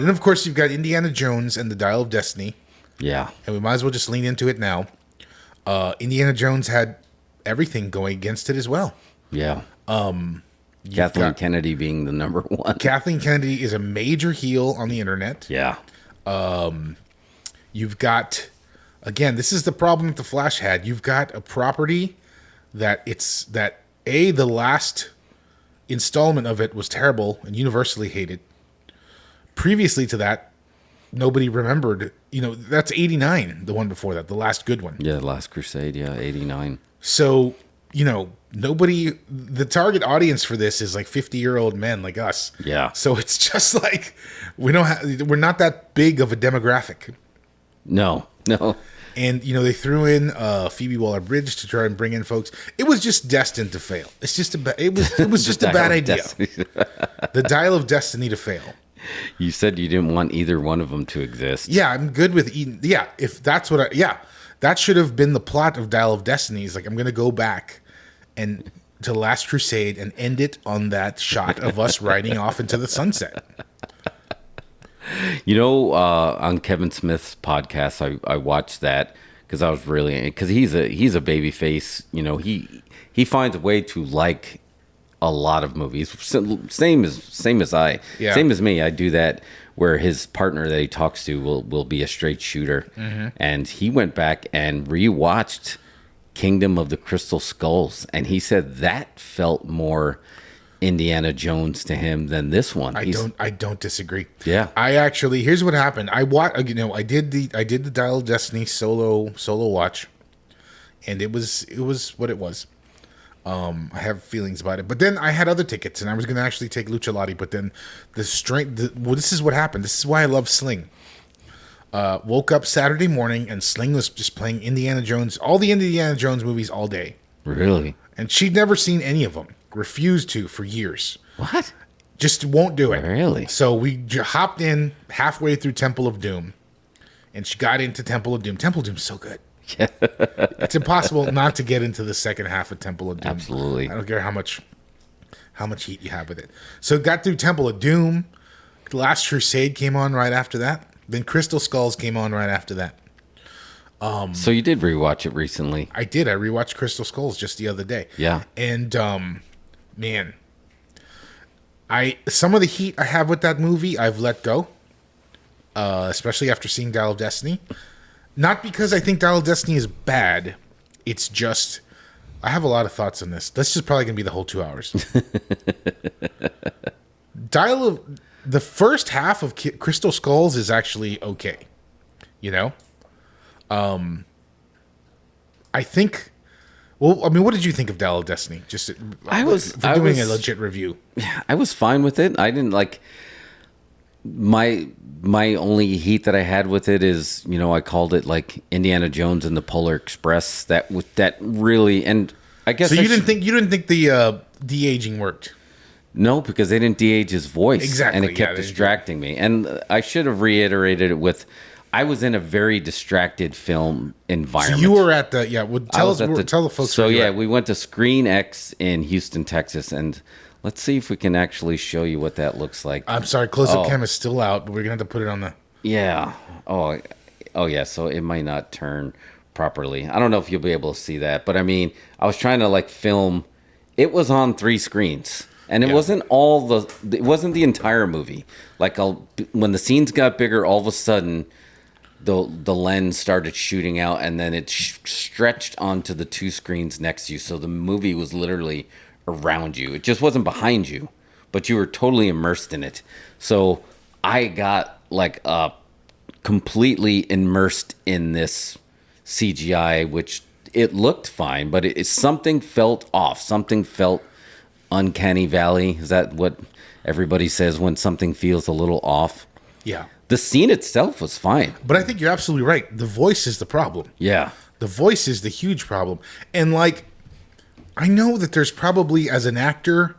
And then, of course, you've got Indiana Jones and the Dial of Destiny. Yeah. And we might as well just lean into it now. Indiana Jones had everything going against it as well. Yeah. Kathleen Kennedy being the number one. Kathleen Kennedy is a major heel on the internet. Yeah. You've got, again, this is the problem that The Flash had. You've got a property that the last installment of it was terrible and universally hated. Previously to that, nobody remembered, that's 89, the one before that, the last good one. Yeah, Last Crusade, 89. So, the target audience for this is like 50-year-old men like us. Yeah. So it's just like, we're not that big of a demographic. No. And, they threw in Phoebe Waller-Bridge to try and bring in folks. It was just destined to fail. It's just it was just a bad idea. The Dial of Destiny to fail. You said you didn't want either one of them to exist. Yeah, I'm good with Eden. Yeah, if that's what that should have been the plot of Dial of Destiny. Is like, I'm going to go back and to Last Crusade and end it on that shot of us riding off into the sunset. On Kevin Smith's podcast, I watched that because I was because he's a baby face. He finds a way to like a lot of movies. Same as I. Yeah. Same as me. I do that where his partner that he talks to will be a straight shooter. Mm-hmm. And he went back and rewatched Kingdom of the Crystal Skulls, and he said that felt more Indiana Jones to him than this one. I don't disagree. Yeah. Here's what happened. I did the Dial of Destiny solo watch, and it was what it was. I have feelings about it, but then I had other tickets, and I was going to actually take Lucha Lati, but then this is what happened. This is why I love Sling. Woke up Saturday morning, and Sling was just playing Indiana Jones, all the Indiana Jones movies all day. Really? And she'd never seen any of them. Refused to for years. What? Just won't do it. Really? So we hopped in halfway through Temple of Doom, and she got into Temple of Doom. Temple of Doom's so good. Yeah. It's impossible not to get into the second half of Temple of Doom. Absolutely. I don't care how much heat you have with it. So got through Temple of Doom. Last Crusade came on right after that. Then Crystal Skulls came on right after that. So you did rewatch it recently. I did. I rewatched Crystal Skulls just the other day. Yeah. And man, some of the heat I have with that movie, I've let go. Especially after seeing Dial of Destiny. Not because I think Dial of Destiny is bad. It's just, I have a lot of thoughts on this. This is probably going to be the whole 2 hours. The first half of Crystal Skulls is actually okay. I think, what did you think of Dial of Destiny? I was doing a legit review. I was fine with it. I didn't like my only heat that I had with it is, I called it like Indiana Jones and the Polar Express. That really, and I guess so. You didn't think the de-aging worked? No, because they didn't de-age his voice. Exactly, and it kept distracting me. And I should have reiterated it with, I was in a very distracted film environment. So you were at the tell the folks. So we went to Screen X in Houston, Texas, and let's see if we can actually show you what that looks like. I'm sorry, close-up cam is still out, but we're gonna have to put it on the. Yeah. Oh yeah. So it might not turn properly. I don't know if you'll be able to see that, but I mean, I was trying to film. It was on 3 screens. And it wasn't it wasn't the entire movie. When the scenes got bigger, all of a sudden, the lens started shooting out, and then it stretched onto the 2 screens next to you. So the movie was literally around you. It just wasn't behind you, but you were totally immersed in it. So I got completely immersed in this CGI, which it looked fine, but something felt off. Something felt uncanny valley. Is that what everybody says when something feels a little off? Yeah. The scene itself was fine. But I think you're absolutely right. The voice is the problem. Yeah. The voice is the huge problem. And I know that there's probably, as an actor,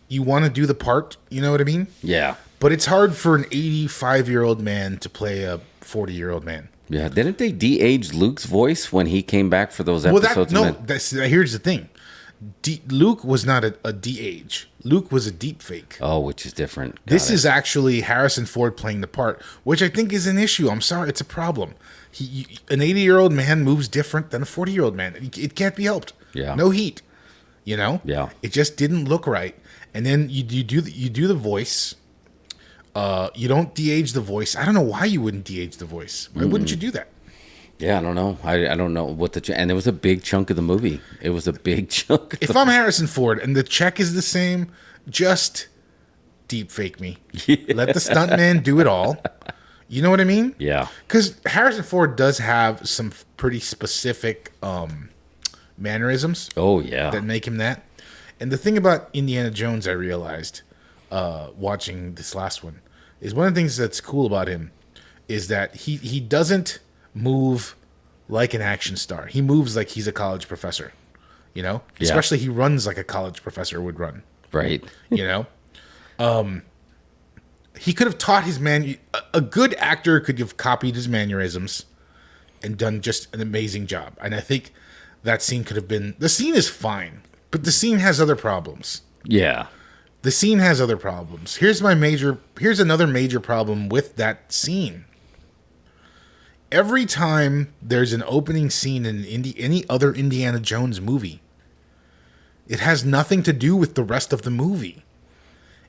you want to do the part, you know what I mean? Yeah. But it's hard for an 85-year-old man to play a 40-year-old man. Yeah. Didn't they de-age Luke's voice when he came back for those episodes? Here's the thing. Luke was not a de-age. Luke was a deep fake. Oh, which is different. This is actually Harrison Ford playing the part, which I think is an issue. I'm sorry, it's a problem. An 80-year-old man moves different than a 40-year-old man. It can't be helped. Yeah. No heat. You know. Yeah. It just didn't look right. And then you do the voice. You don't de-age the voice. I don't know why you wouldn't de-age the voice. Why wouldn't you do that? Yeah, I don't know. I don't know what and it was a big chunk of the movie. It was a big chunk. If I'm Harrison Ford and the check is the same, just deep fake me. Yeah. Let the stuntman do it all. You know what I mean? Yeah. Because Harrison Ford does have some pretty specific mannerisms. Oh, yeah. That make him that. And the thing about Indiana Jones, I realized watching this last one, is one of the things that's cool about him is that he doesn't move like an action star. He moves like he's a college professor, you know? Yeah. Especially he runs like a college professor would run. Right. You know? He could have taught his a good actor could have copied his mannerisms and done just an amazing job. And I think that scene could have been, the scene is fine, but the scene has other problems. Yeah. The scene has other problems. Here's another major problem with that scene. Every time there's an opening scene in any other Indiana Jones movie, it has nothing to do with the rest of the movie.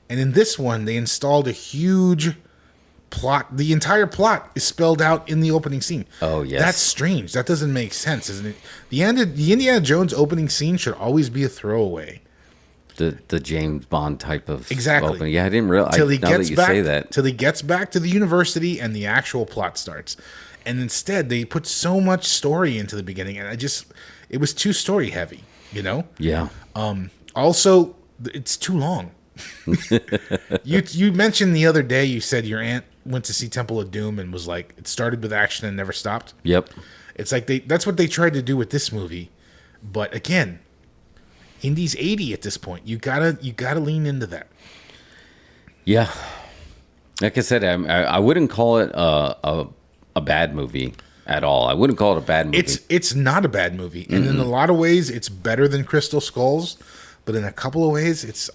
And in this one, they installed a huge plot. The entire plot is spelled out in the opening scene. Oh, yes. That's strange. That doesn't make sense, isn't it? The Indiana Jones opening scene should always be a throwaway. The James Bond type of exactly. Opening. Yeah, I didn't realize. Till he gets back, say that. Till he gets back to the university and the actual plot starts. And instead, they put so much story into the beginning, and it was too story heavy, you know? Yeah. Also, it's too long. You mentioned the other day, you said your aunt went to see Temple of Doom and was like, it started with action and never stopped. Yep. It's like that's what they tried to do with this movie. But again, Indy's 80 at this point. You gotta lean into that. Yeah. Like I said, I wouldn't call it a bad movie at all. I wouldn't call it a bad movie. It's not a bad movie, and in a lot of ways, it's better than Crystal Skulls. But in a couple of ways, it's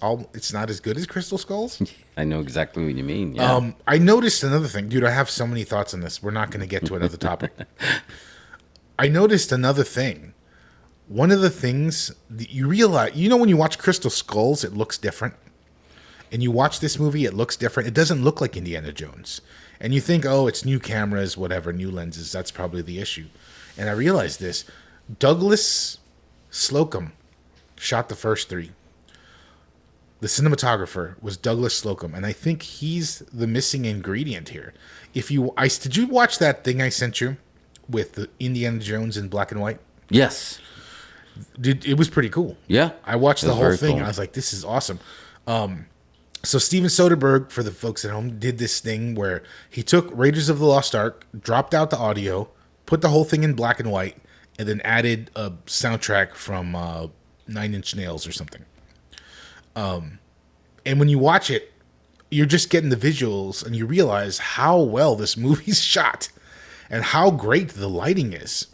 not as good as Crystal Skulls. I know exactly what you mean. Yeah. I noticed another thing, dude. I have so many thoughts on this. We're not going to get to another topic. I noticed another thing. One of the things that you realize, when you watch Crystal Skulls, it looks different. And you watch this movie, it looks different. It doesn't look like Indiana Jones. And you think, oh, it's new cameras, whatever, new lenses. That's probably the issue. And I realized this. Douglas Slocum shot the first three. The cinematographer was Douglas Slocum, and I think he's the missing ingredient here. Did you watch that thing I sent you with the Indiana Jones in black and white? Yes. It was pretty cool. Yeah. I watched the whole thing. Cool. I was like, this is awesome. So Steven Soderbergh, for the folks at home, did this thing where he took Raiders of the Lost Ark, dropped out the audio, put the whole thing in black and white, and then added a soundtrack from 9 Inch Nails or something. And when you watch it, you're just getting the visuals, and you realize how well this movie's shot and how great the lighting is.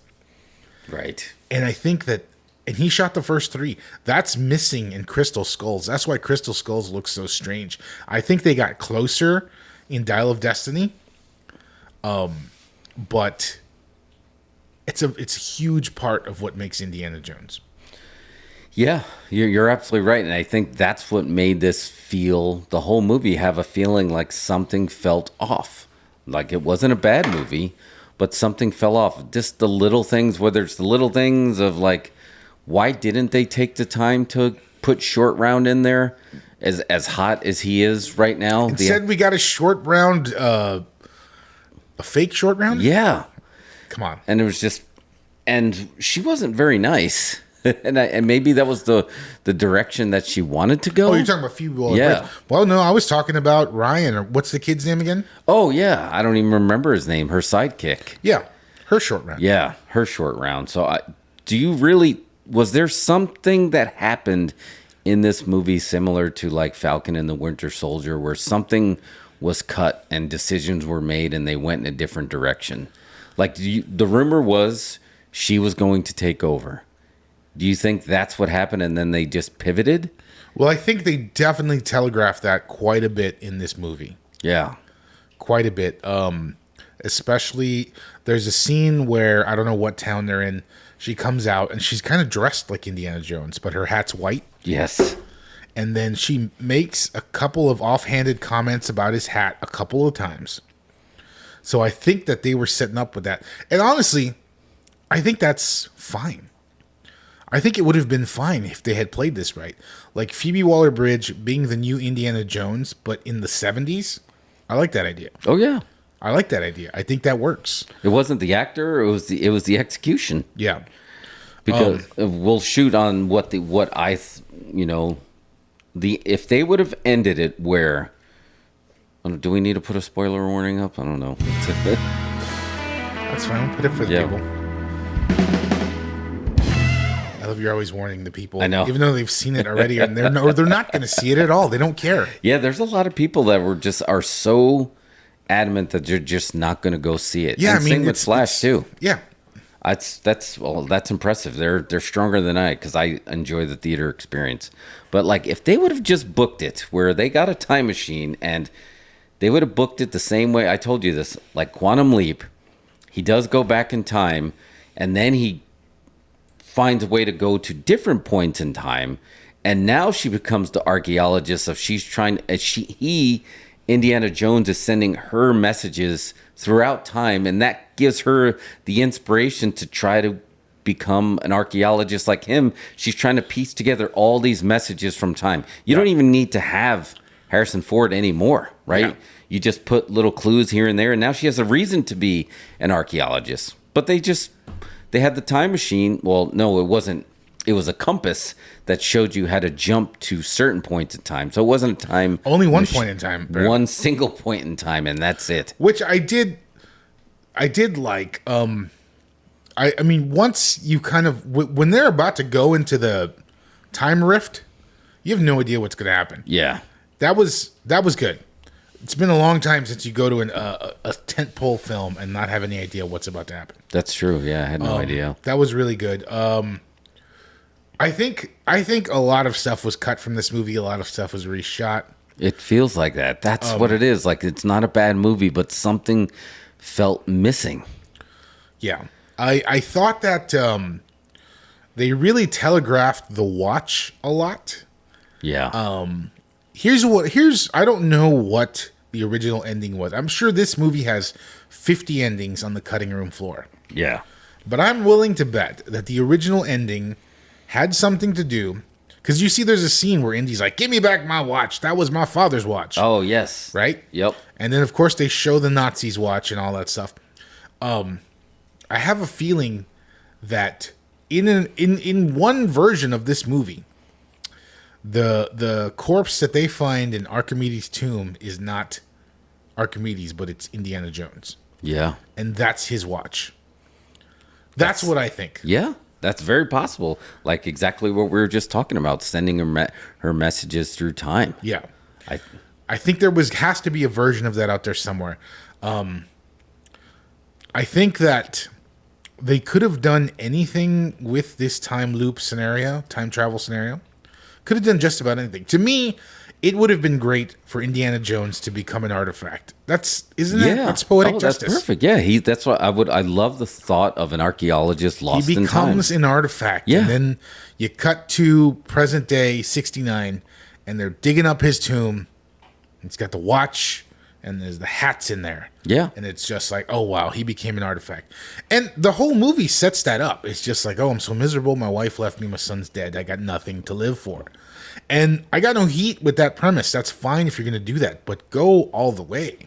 Right. And I think that, and he shot the first three. That's missing in Crystal Skulls. That's why Crystal Skulls looks so strange. I think they got closer in Dial of Destiny. But it's a huge part of what makes Indiana Jones. Yeah, you're absolutely right. And I think that's what made the whole movie have a feeling like something felt off. Like it wasn't a bad movie, but something fell off. Just the little things, whether it's the little things of like, why didn't they take the time to put Short Round in there as hot as he is right now? Instead, we got a short round, a fake short round? Yeah. Come on. And it was just, and she wasn't very nice. and maybe that was the direction that she wanted to go. Oh, you're talking about Phoebe? Yeah. Well, no, I was talking about Ryan. Or what's the kid's name again? Oh, yeah. I don't even remember his name. Her sidekick. Yeah. Her short round. Yeah. Her short round. So was there something that happened in this movie similar to like Falcon and the Winter Soldier where something was cut and decisions were made and they went in a different direction? Like the rumor was she was going to take over. Do you think that's what happened and then they just pivoted? Well, I think they definitely telegraphed that quite a bit in this movie. Yeah. Quite a bit. Especially, there's a scene where, I don't know what town they're in, she comes out and she's kind of dressed like Indiana Jones, but her hat's white. Yes. And then she makes a couple of offhanded comments about his hat a couple of times. So I think that they were setting up with that. And honestly, I think that's fine. I think it would have been fine if they had played this right. Like Phoebe Waller-Bridge being the new Indiana Jones, but in the 70s. I like that idea. Oh yeah. I like that idea. I think that works. It wasn't the actor, it was the execution. Yeah. Because we'll shoot on if they would have ended it where, do we need to put a spoiler warning up? I don't know. That's fine. We'll put it for the people. I love you're always warning the people. I know. Even though they've seen it already, and they're not going to see it at all. They don't care. Yeah, there's a lot of people that are so adamant that they're just not going to go see it. Yeah, and same with Flash too. Yeah. That's impressive. They're stronger than I, because I enjoy the theater experience. But like, if they would have just booked it where they got a time machine and they would have booked it the same way I told you this, like Quantum Leap, he does go back in time, and then he finds a way to go to different points in time, and now she becomes the archaeologist of Indiana Jones is sending her messages throughout time, and that gives her the inspiration to try to become an archaeologist like him. She's trying to piece together all these messages from time. You don't even need to have Harrison Ford anymore, right? Yeah. You just put little clues here and there, and now she has a reason to be an archaeologist. But they had the time machine. Well, no, it wasn't. It was a compass that showed you how to jump to certain points in time. So it wasn't a time. Only one point in time. One single point in time, and that's it. Which I did like. I mean, once you kind of when they're about to go into the time rift, you have no idea what's going to happen. Yeah, that was good. It's been a long time since you go to a tentpole film and not have any idea what's about to happen. That's true. Yeah, I had no idea. That was really good. I think a lot of stuff was cut from this movie. A lot of stuff was reshot. It feels like that. That's what it is. Like, it's not a bad movie, but something felt missing. Yeah. I thought that they really telegraphed the watch a lot. Yeah. I don't know what the original ending was. I'm sure this movie has 50 endings on the cutting room floor. Yeah. But I'm willing to bet that the original ending had something to do, because you see there's a scene where Indy's like, "Give me back my watch. That was my father's watch." Oh, yes. Right? Yep. And then, of course, they show the Nazis' watch and all that stuff. I have a feeling that in one version of this movie, the corpse that they find in Archimedes' tomb is not Archimedes, but it's Indiana Jones. Yeah. And that's his watch. That's what I think. Yeah, that's very possible. Like exactly what we were just talking about, sending her messages through time. Yeah. I think has to be a version of that out there somewhere. I think that they could have done anything with this time travel scenario. Could have done just about anything. To me, it would have been great for Indiana Jones to become an artifact. That's poetic justice. That's perfect. Yeah, that's what I love the thought of an archaeologist lost in time. He becomes an artifact. Yeah. And then you cut to present day 69, and they're digging up his tomb. It's got the watch, and there's the hats in there. Yeah. And it's just like, oh, wow, he became an artifact. And the whole movie sets that up. It's just like, oh, I'm so miserable. My wife left me. My son's dead. I got nothing to live for. And I got no heat with that premise. That's fine if you're going to do that, but go all the way,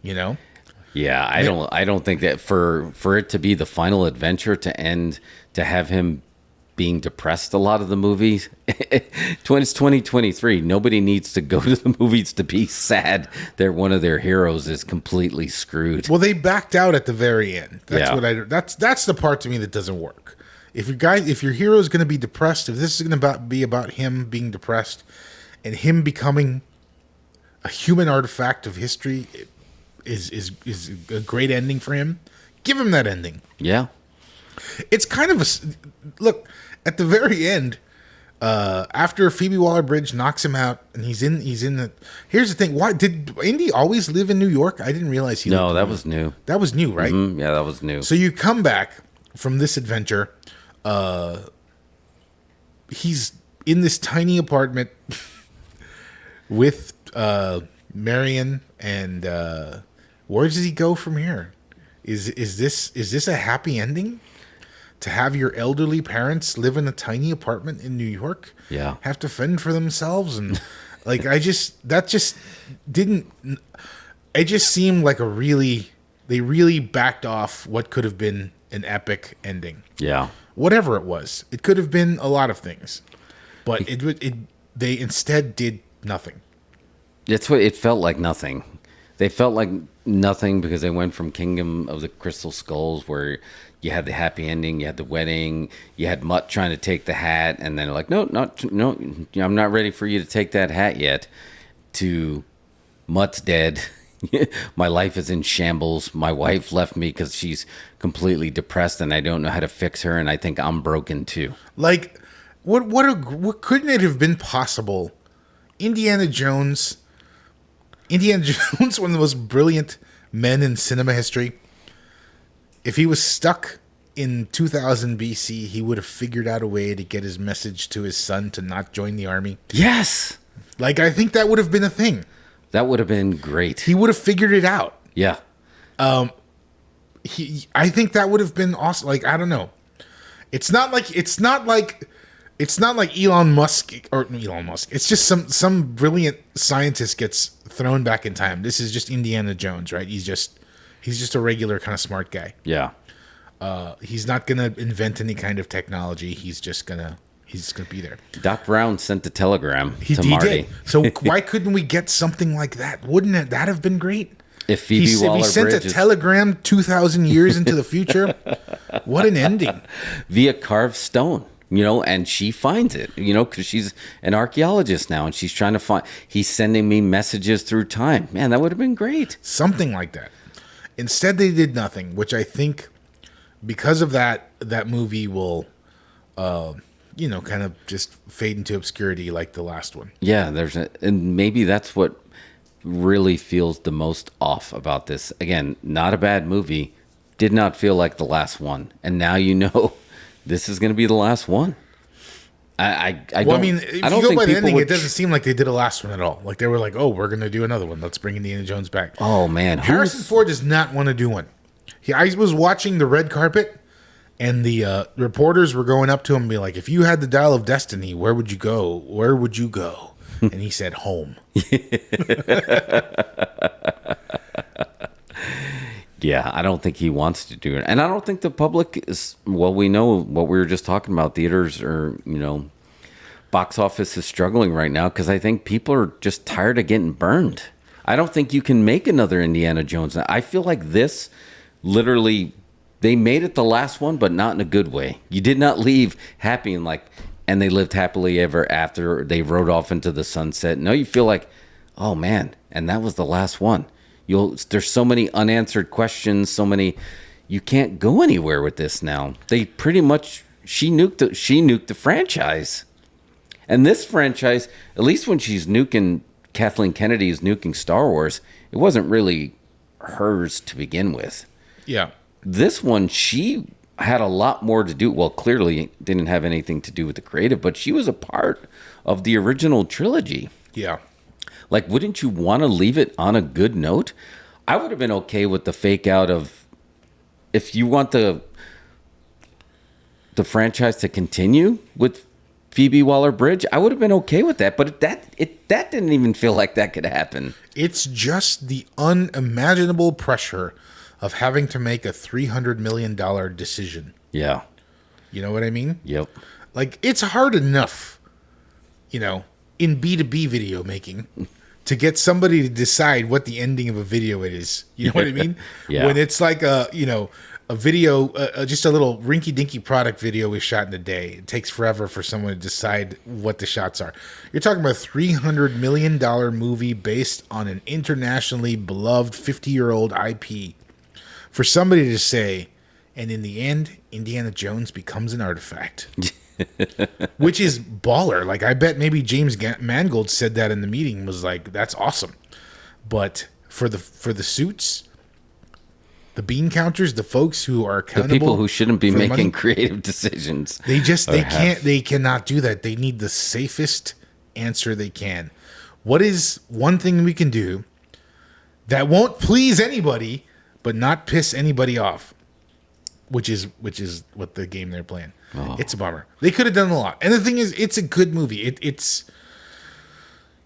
you know? Yeah, I don't think that for it to be the final adventure to have him being depressed a lot of the movies. It's 2023. Nobody needs to go to the movies to be sad that one of their heroes is completely screwed. Well, they backed out at the very end. That's the part to me that doesn't work. If your hero is going to be depressed, if this is going to be about him being depressed and him becoming a human artifact of history, is a great ending for him. Give him that ending. Yeah. It's kind of look. at the very end, after Phoebe Waller-Bridge knocks him out, and he's in the. Here's the thing: why did Indy always live in New York? I didn't realize he. No, that was new. That was new, right? Yeah, that was new. So you come back from this adventure. He's in this tiny apartment with Marion, and where does he go from here? Is this a happy ending? To have your elderly parents live in a tiny apartment in New York, Yeah, have to fend for themselves, and like it just seemed like they really backed off what could have been an epic ending. Yeah. Whatever it was, it could have been a lot of things, but they instead did nothing. That's what it felt like. Nothing. They felt like nothing because they went from Kingdom of the Crystal Skulls, where you had the happy ending, you had the wedding, you had Mutt trying to take the hat, and then like, no, I'm not ready for you to take that hat yet. To Mutt's dead. My life is in shambles. My wife left me because she's completely depressed, and I don't know how to fix her, and I think I'm broken too. Like, what couldn't it have been possible? Indiana Jones, one of the most brilliant men in cinema history. If he was stuck in 2000 BC, he would have figured out a way to get his message to his son to not join the army. Yes. Like, I think that would have been a thing. That would have been great. He would have figured it out. Yeah. I think that would have been awesome. Like, I don't know. It's not like Elon Musk. It's just some brilliant scientist gets thrown back in time. This is just Indiana Jones, right? He's just a regular kind of smart guy. Yeah. He's not gonna invent any kind of technology. He's just gonna be there. Doc Brown sent the telegram to Marty. He did. So why couldn't we get something like that? Wouldn't that have been great? If Phoebe If he Waller-Bridge sent a telegram 2,000 years into the future, what an ending! via carved stone, and she finds it, because she's an archaeologist now, and she's trying to find. He's sending me messages through time. Man, that would have been great. Something like that. Instead, they did nothing, which I think, because of that movie will, kind of just fade into obscurity like the last one. Yeah, and maybe that's what really feels the most off about this. Again, not a bad movie. Did not feel like the last one, and now this is going to be the last one. If you go by the ending, it doesn't seem like they did a last one at all. Like they were like, "Oh, we're going to do another one. Let's bring Indiana Jones back." Oh man, Harrison Ford does not want to do one. I was watching the red carpet, and the reporters were going up to him and be like, "If you had the dial of destiny, where would you go? Where would you go?" And he said, "Home." Yeah, I don't think he wants to do it. And I don't think the public is, well, we know what we were just talking about. Theaters are, box office is struggling right now because I think people are just tired of getting burned. I don't think you can make another Indiana Jones. I feel like this, literally, they made it the last one, but not in a good way. You did not leave happy and they lived happily ever after. They rode off into the sunset. No, you feel like, oh man, and that was the last one. There's so many unanswered questions, you can't go anywhere with this now. They pretty much, she nuked the franchise. And this franchise, at least when she's nuking, Kathleen Kennedy is nuking Star Wars, it wasn't really hers to begin with. Yeah. This one, she had a lot more to do. Well, clearly didn't have anything to do with the creative, but she was a part of the original trilogy. Yeah. Like, wouldn't you want to leave it on a good note? I would have been okay with the fake out of, if you want the franchise to continue with Phoebe Waller-Bridge, I would have been okay with that. But that didn't even feel like that could happen. It's just the unimaginable pressure of having to make a $300 million decision. Yeah. You know what I mean? Yep. Like, it's hard enough, in B2B video making to get somebody to decide what the ending of a video is. You know what I mean? Yeah. When it's like a video, just a little rinky-dinky product video is shot in a day. It takes forever for someone to decide what the shots are. You're talking about a $300 million movie based on an internationally beloved 50-year-old IP. For somebody to say, and in the end, Indiana Jones becomes an artifact. which is baller. Like, I bet maybe James Mangold said that in the meeting, was like, that's awesome. But for the suits, the bean counters, the folks who are accountable, The people who shouldn't be for the making money, creative decisions. they cannot do that. They need the safest answer they can. What is one thing we can do that won't please anybody but not piss anybody off? Which is what the game they're playing. Oh. It's a bummer. They could have done a lot. And the thing is, it's a good movie. It's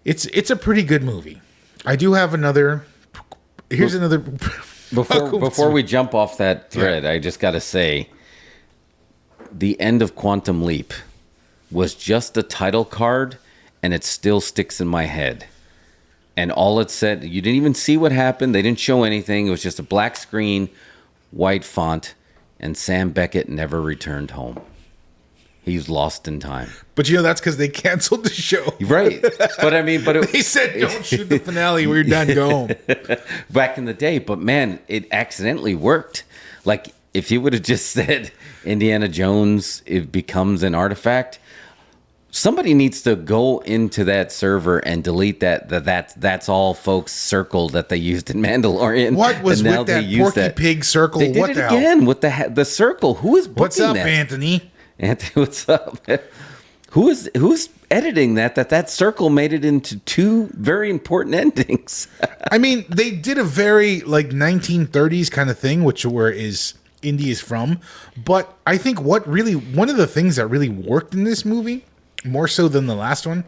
a pretty good movie. I do have another. Here's another. Before we jump off that thread, I just got to say, the end of Quantum Leap was just a title card, and it still sticks in my head. And all it said, you didn't even see what happened. They didn't show anything. It was just a black screen, white font, and Sam Beckett never returned home. He was lost in time. But that's because they canceled the show. Right. But I mean, they said, don't shoot the finale. We're done. Go home. Back in the day. But man, it accidentally worked. Like, if you would have just said Indiana Jones, it becomes an artifact, somebody needs to go into that server and delete that's all folks circle that they used in Mandalorian. What was with that Porky Pig circle? They did what it the again hell? with the circle. Who is booking What's up, that? Anthony? Anthony, what's up? Who's editing that circle made it into two very important endings? I mean, they did a very 1930s kind of thing, where Indy is from. But I think one of the things that really worked in this movie, more so than the last one,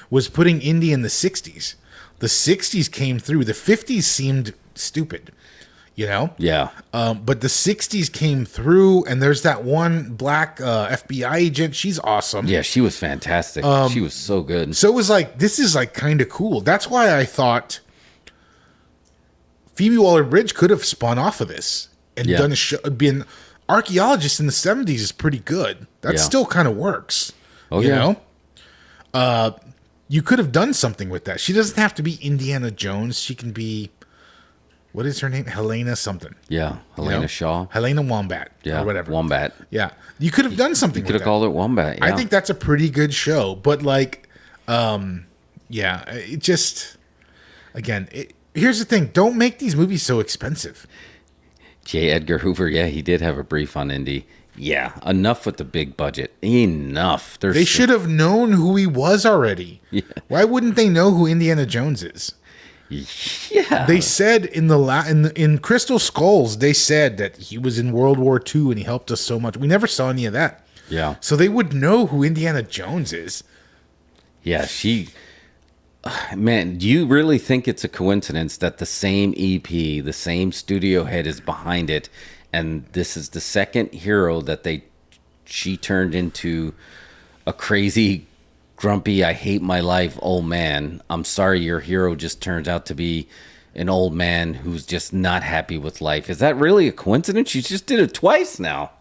was putting Indy in the 60s. The 60s came through. The 50s seemed stupid. Yeah. But the 60s came through, and there's that one black FBI agent. She's awesome. Yeah, she was fantastic. She was so good. So it was this is kind of cool. That's why I thought Phoebe Waller-Bridge could have spun off of this and done a show. Being archaeologist in the 70s is pretty good. That still kind of works. Oh, you know? You could have done something with that. She doesn't have to be Indiana Jones. She can be... What is her name? Helena something. Yeah, Helena Shaw. Helena Wombat. Yeah, or whatever. Wombat. Yeah. You could have done something You could have called it Wombat. Yeah. I think that's a pretty good show. But it just... Again, here's the thing. Don't make these movies so expensive. J. Edgar Hoover, he did have a brief on Indy. Yeah, enough with the big budget. Enough. They should have known who he was already. Yeah. Why wouldn't they know who Indiana Jones is? Yeah. They said in Crystal Skulls, they said that he was in World War II and he helped us so much. We never saw any of that. Yeah. So they would know who Indiana Jones is. Yeah, man, do you really think it's a coincidence that the same EP, the same studio head is behind it, and this is the second hero that she turned into a crazy, grumpy, I hate my life old man? I'm sorry, your hero just turns out to be an old man who's just not happy with life. Is that really a coincidence? She just did it twice now.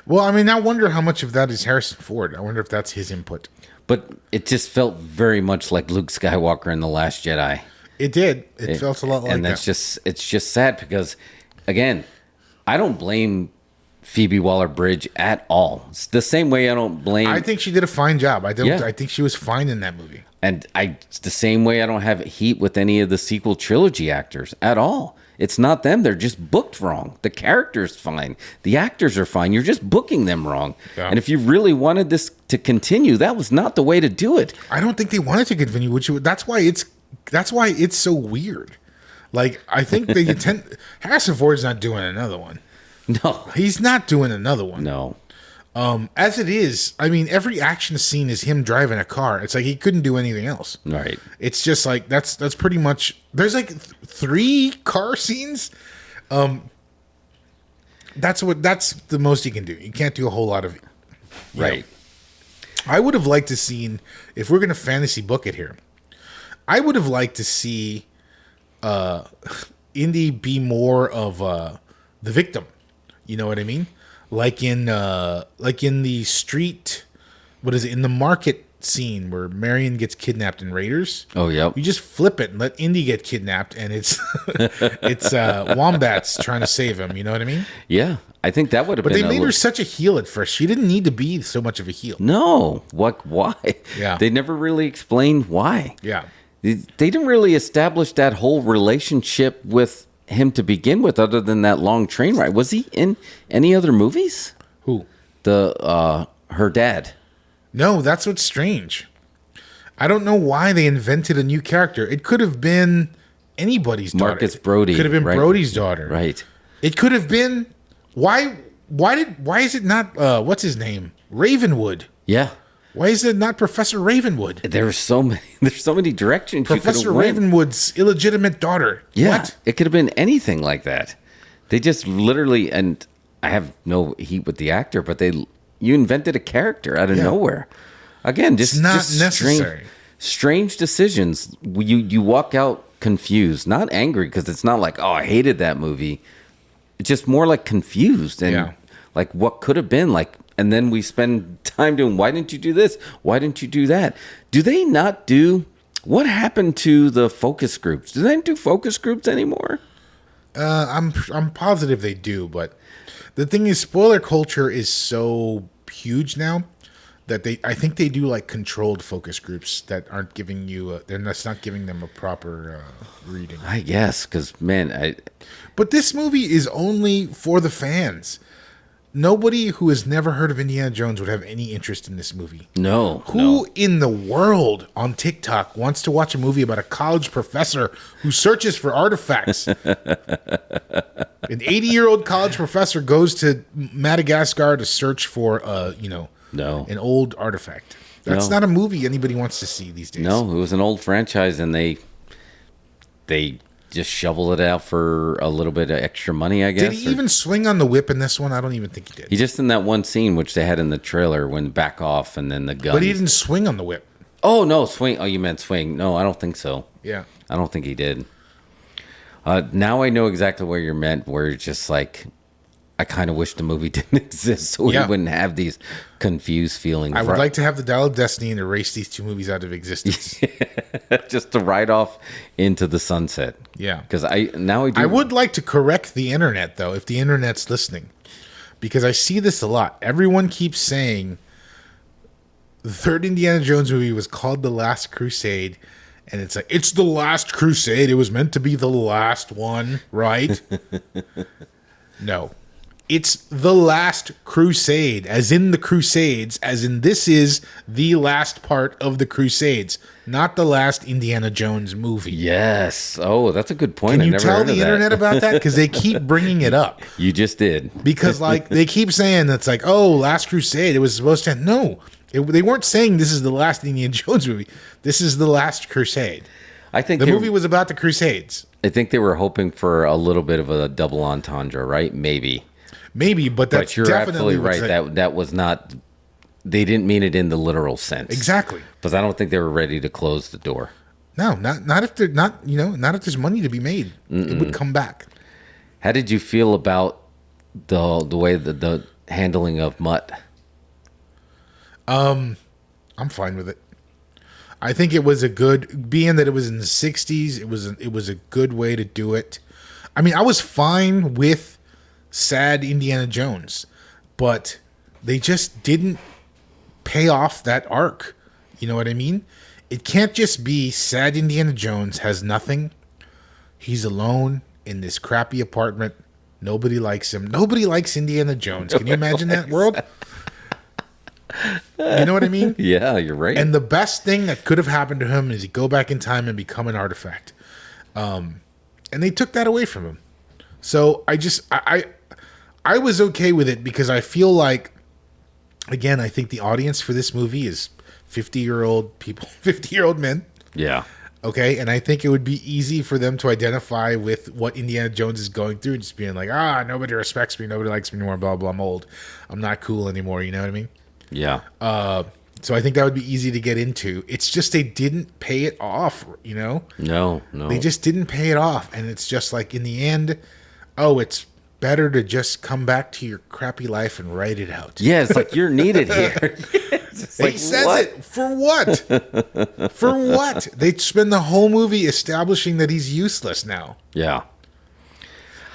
Well, I mean, I wonder how much of that is Harrison Ford. I wonder if that's his input. But it just felt very much like Luke Skywalker in The Last Jedi. It did. It felt a lot like that. And it's just sad because, again, I don't blame Phoebe Waller-Bridge at all. It's the same way I don't blame... I think she did a fine job. I think she was fine in that movie. And it's the same way I don't have heat with any of the sequel trilogy actors at all. It's not them. They're just booked wrong. The character's fine. The actors are fine. You're just booking them wrong. Yeah. And if you really wanted this to continue, that was not the way to do it. I don't think they wanted to continue. That's why it's so weird. Like, I think they intend... Harrison Ford's not doing another one. No. He's not doing another one. No. As it is, I mean, every action scene is him driving a car. It's like he couldn't do anything else. Right. It's just like that's pretty much. There's like 3 car scenes. That's the most you can do. You can't do a whole lot of. Right. Know. I would have liked to seen, if we're gonna fantasy book it here, I would have liked to see Indy be more of the victim. You know what I mean? Like in the street what is it, in the market scene where Marion gets kidnapped in Raiders. Oh, yep. You just flip it and let Indy get kidnapped, and it's it's wombats trying to save him. You know what I mean? Yeah, I think that would have But been. they made her such a heel at first. She didn't need to be so much of a heel. No, what? Why? Yeah. They never really explained why. Yeah. They didn't really establish that whole relationship with him to begin with, other than that long train ride. Was he in any other movies? Who? Her dad. No, that's what's strange. I don't know why they invented a new character. It could have been anybody's daughter. Marcus Brody. It could have been right? Brody's daughter. Right. It could have been why is it not what's his name? Ravenwood. Yeah. Why is it not Professor Ravenwood? There's so many directions Professor you could have went. Ravenwood's illegitimate daughter. Yeah. What? It could have been anything like that. They just literally, and I have no heat with the actor, but you invented a character out of nowhere. Again, just not just necessary. Strange decisions. You walk out confused, not angry, because it's not like, oh, I hated that movie. It's just more like confused and like what could have been like. And then we spend time doing, why didn't you do this? Why didn't you do that? Do they not do, what happened to the focus groups? Do they do focus groups anymore? I'm positive they do, but the thing is, spoiler culture is so huge now that I think they do like controlled focus groups that aren't giving you that's not giving them a proper reading. I guess, because man, But this movie is only for the fans. Nobody who has never heard of Indiana Jones would have any interest in this movie. no. Who in the world on TikTok wants to watch a movie about a college professor who searches for artifacts? An 80-year-old college professor goes to Madagascar to search for, No. an old artifact. That's not a movie anybody wants to see these days. No, it was an old franchise, and they just shoveled it out for a little bit of extra money, I guess. Did he even swing on the whip in this one? I don't even think he did. He just in that one scene, which they had in the trailer, when back off and then the gun. But he didn't swing on the whip. Oh, no, swing. Oh, you meant swing. No, I don't think so. Yeah. I don't think he did. Now I know exactly what you're meant, where it's just like, I kind of wish the movie didn't exist so we wouldn't have these confused feelings. I would like to have the Dial of Destiny and erase these two movies out of existence. just to ride off into the sunset. Yeah. Because I do. I would like to correct the internet, though, if the internet's listening, because I see this a lot. Everyone keeps saying the third Indiana Jones movie was called The Last Crusade, and it's like, it's The Last Crusade. It was meant to be the last one, right? No. It's The Last Crusade, as in the Crusades, as in this is the last part of the Crusades, not the last Indiana Jones movie. Yes. Oh, that's a good point. Can I you never tell heard the of that. internet about that? Because they keep bringing it up. You just did. Because, like, they keep saying that's like, oh, Last Crusade, it was supposed to... No, they weren't saying this is the last Indiana Jones movie. This is The Last Crusade. I think The movie was about the Crusades. I think they were hoping for a little bit of a double entendre, right? Maybe. Maybe, but that's But you're definitely absolutely right. That was not. They didn't mean it in the literal sense. Exactly. Because I don't think they were ready to close the door. No, not if they're not. Not if there's money to be made. It would come back. How did you feel about the way the handling of Mutt? I'm fine with it. I think it was a good, being that it was in the 60s. It was a good way to do it. I mean, I was fine with sad Indiana Jones, but they just didn't pay off that arc. You know what I mean? It can't just be sad Indiana Jones has nothing. He's alone in this crappy apartment. Nobody likes him. Nobody likes Indiana Jones. Can you imagine that world? You know what I mean? Yeah, you're right. And the best thing that could have happened to him is he go back in time and become an artifact. And they took that away from him. So I was okay with it because I feel like, again, I think the audience for this movie is 50-year-old people, 50-year-old men. Yeah. Okay. And I think it would be easy for them to identify with what Indiana Jones is going through, just being like, nobody respects me. Nobody likes me anymore. Blah, blah. I'm old. I'm not cool anymore. You know what I mean? Yeah. So I think that would be easy to get into. It's just they didn't pay it off, No. No. They just didn't pay it off. And it's just like, in the end, it's better to just come back to your crappy life and write it out. Yeah, it's like you're needed here. He says it. For what? For what? They spend the whole movie establishing that he's useless now. Yeah.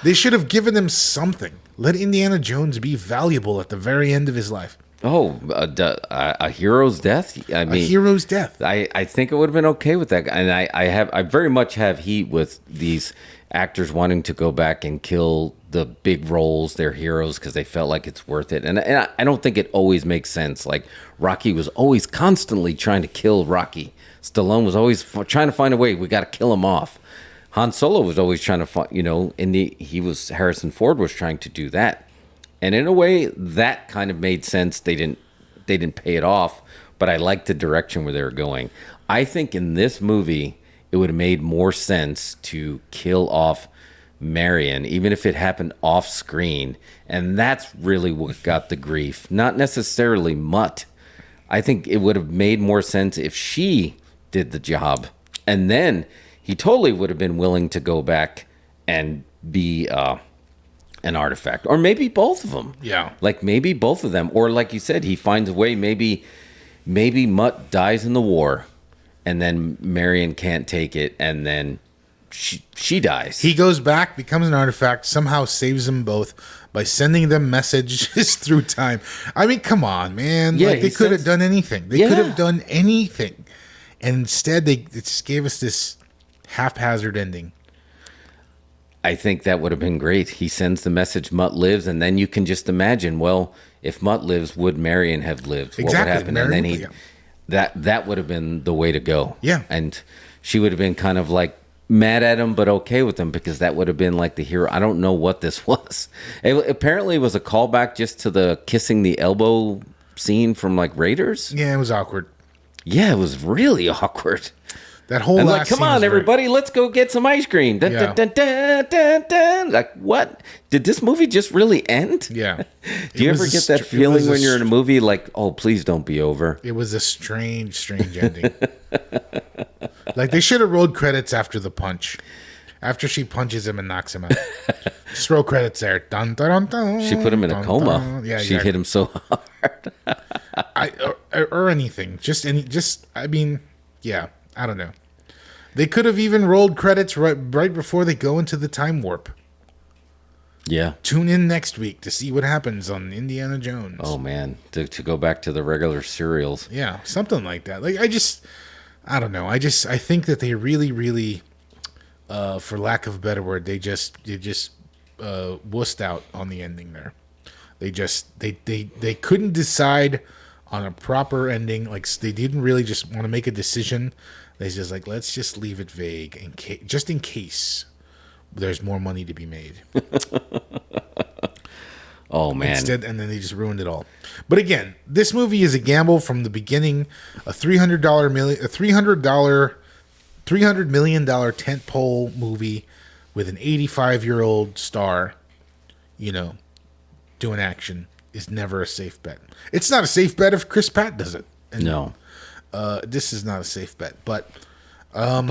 They should have given him something. Let Indiana Jones be valuable at the very end of his life. Oh, a hero's death? I mean, A hero's death. I think it would have been okay with that. And I very much have heat with these actors wanting to go back and kill the big roles, their heroes, because they felt like it's worth it. And I don't think it always makes sense. Like, Rocky was always constantly trying to kill Rocky. Stallone was always trying to find a way. We got to kill him off. Han Solo was always trying to find, Harrison Ford was trying to do that. And in a way, that kind of made sense. They didn't pay it off, but I liked the direction where they were going. I think in this movie, it would have made more sense to kill off Marion, even if it happened off screen. And that's really what got the grief, not necessarily Mutt. I think it would have made more sense if she did the job. And then he totally would have been willing to go back and be an artifact, or maybe both of them. Yeah, like maybe both of them, or like you said, he finds a way. Maybe Mutt dies in the war, and then Marion can't take it, and then she dies. He goes back, becomes an artifact, somehow saves them both by sending them messages through time. I mean, come on, man! Yeah, like, they could have done anything. They could have done anything, and instead they just gave us this haphazard ending. I think that would have been great. He sends the message, Mutt lives, and then you can just imagine, well, if Mutt lives, would Marion have lived? Exactly. What would happen? Marion, and then that would have been the way to go. Yeah. And she would have been kind of like mad at him, but okay with him, because that would have been like the hero. I don't know what this was. It apparently was a callback just to the kissing the elbow scene from like Raiders. Yeah, it was awkward. Yeah, it was really awkward. That whole and last like, come scene on, was everybody, let's go get some ice cream. Dun, Yeah. dun, dun, dun, dun. Like, what? Did this movie just really end? Yeah. Do you ever get that feeling when you're in a movie like, oh, please don't be over? It was a strange ending. Like, they should have rolled credits after the punch. After she punches him and knocks him out. Just roll credits there. Dun, dun, dun, dun, She put him in a dun, coma. dun. Yeah, she hit him so hard. or anything. I mean, yeah, I don't know. They could have even rolled credits right before they go into the time warp. Yeah. Tune in next week to see what happens on Indiana Jones. Oh, man. To go back to the regular serials. Yeah, something like that. Like, I don't know. I think that they really, for lack of a better word, they just wussed out on the ending there. They couldn't decide on a proper ending. Like, they didn't really just want to make a decision. They just like, let's just leave it vague just in case there's more money to be made. Oh, man. Instead, and then they just ruined it all. But again, this movie is a gamble from the beginning. A $300 million tentpole movie with an 85-year-old star, doing action is never a safe bet. It's not a safe bet if Chris Pratt does it. And, no. This is not a safe bet, but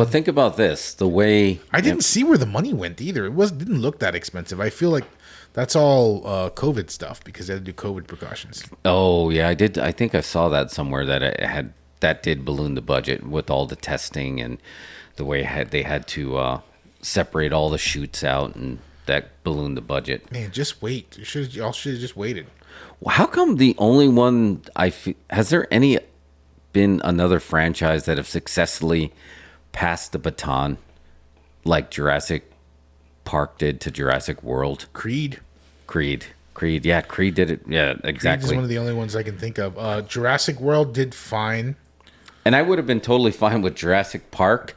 think about this: the way I didn't see where the money went either. Didn't look that expensive. I feel like that's all COVID stuff because they had to do COVID precautions. Oh yeah, I did. I think I saw that somewhere that did balloon the budget with all the testing and the way they had to separate all the shoots out, and that ballooned the budget. Man, just wait. Y'all should have just waited. Well, how come the only one has there been another franchise that have successfully passed the baton like Jurassic Park did to Jurassic World? Creed. Yeah, Creed did it. Yeah, exactly. Creed is one of the only ones I can think of. Jurassic World did fine. And I would have been totally fine with Jurassic Park.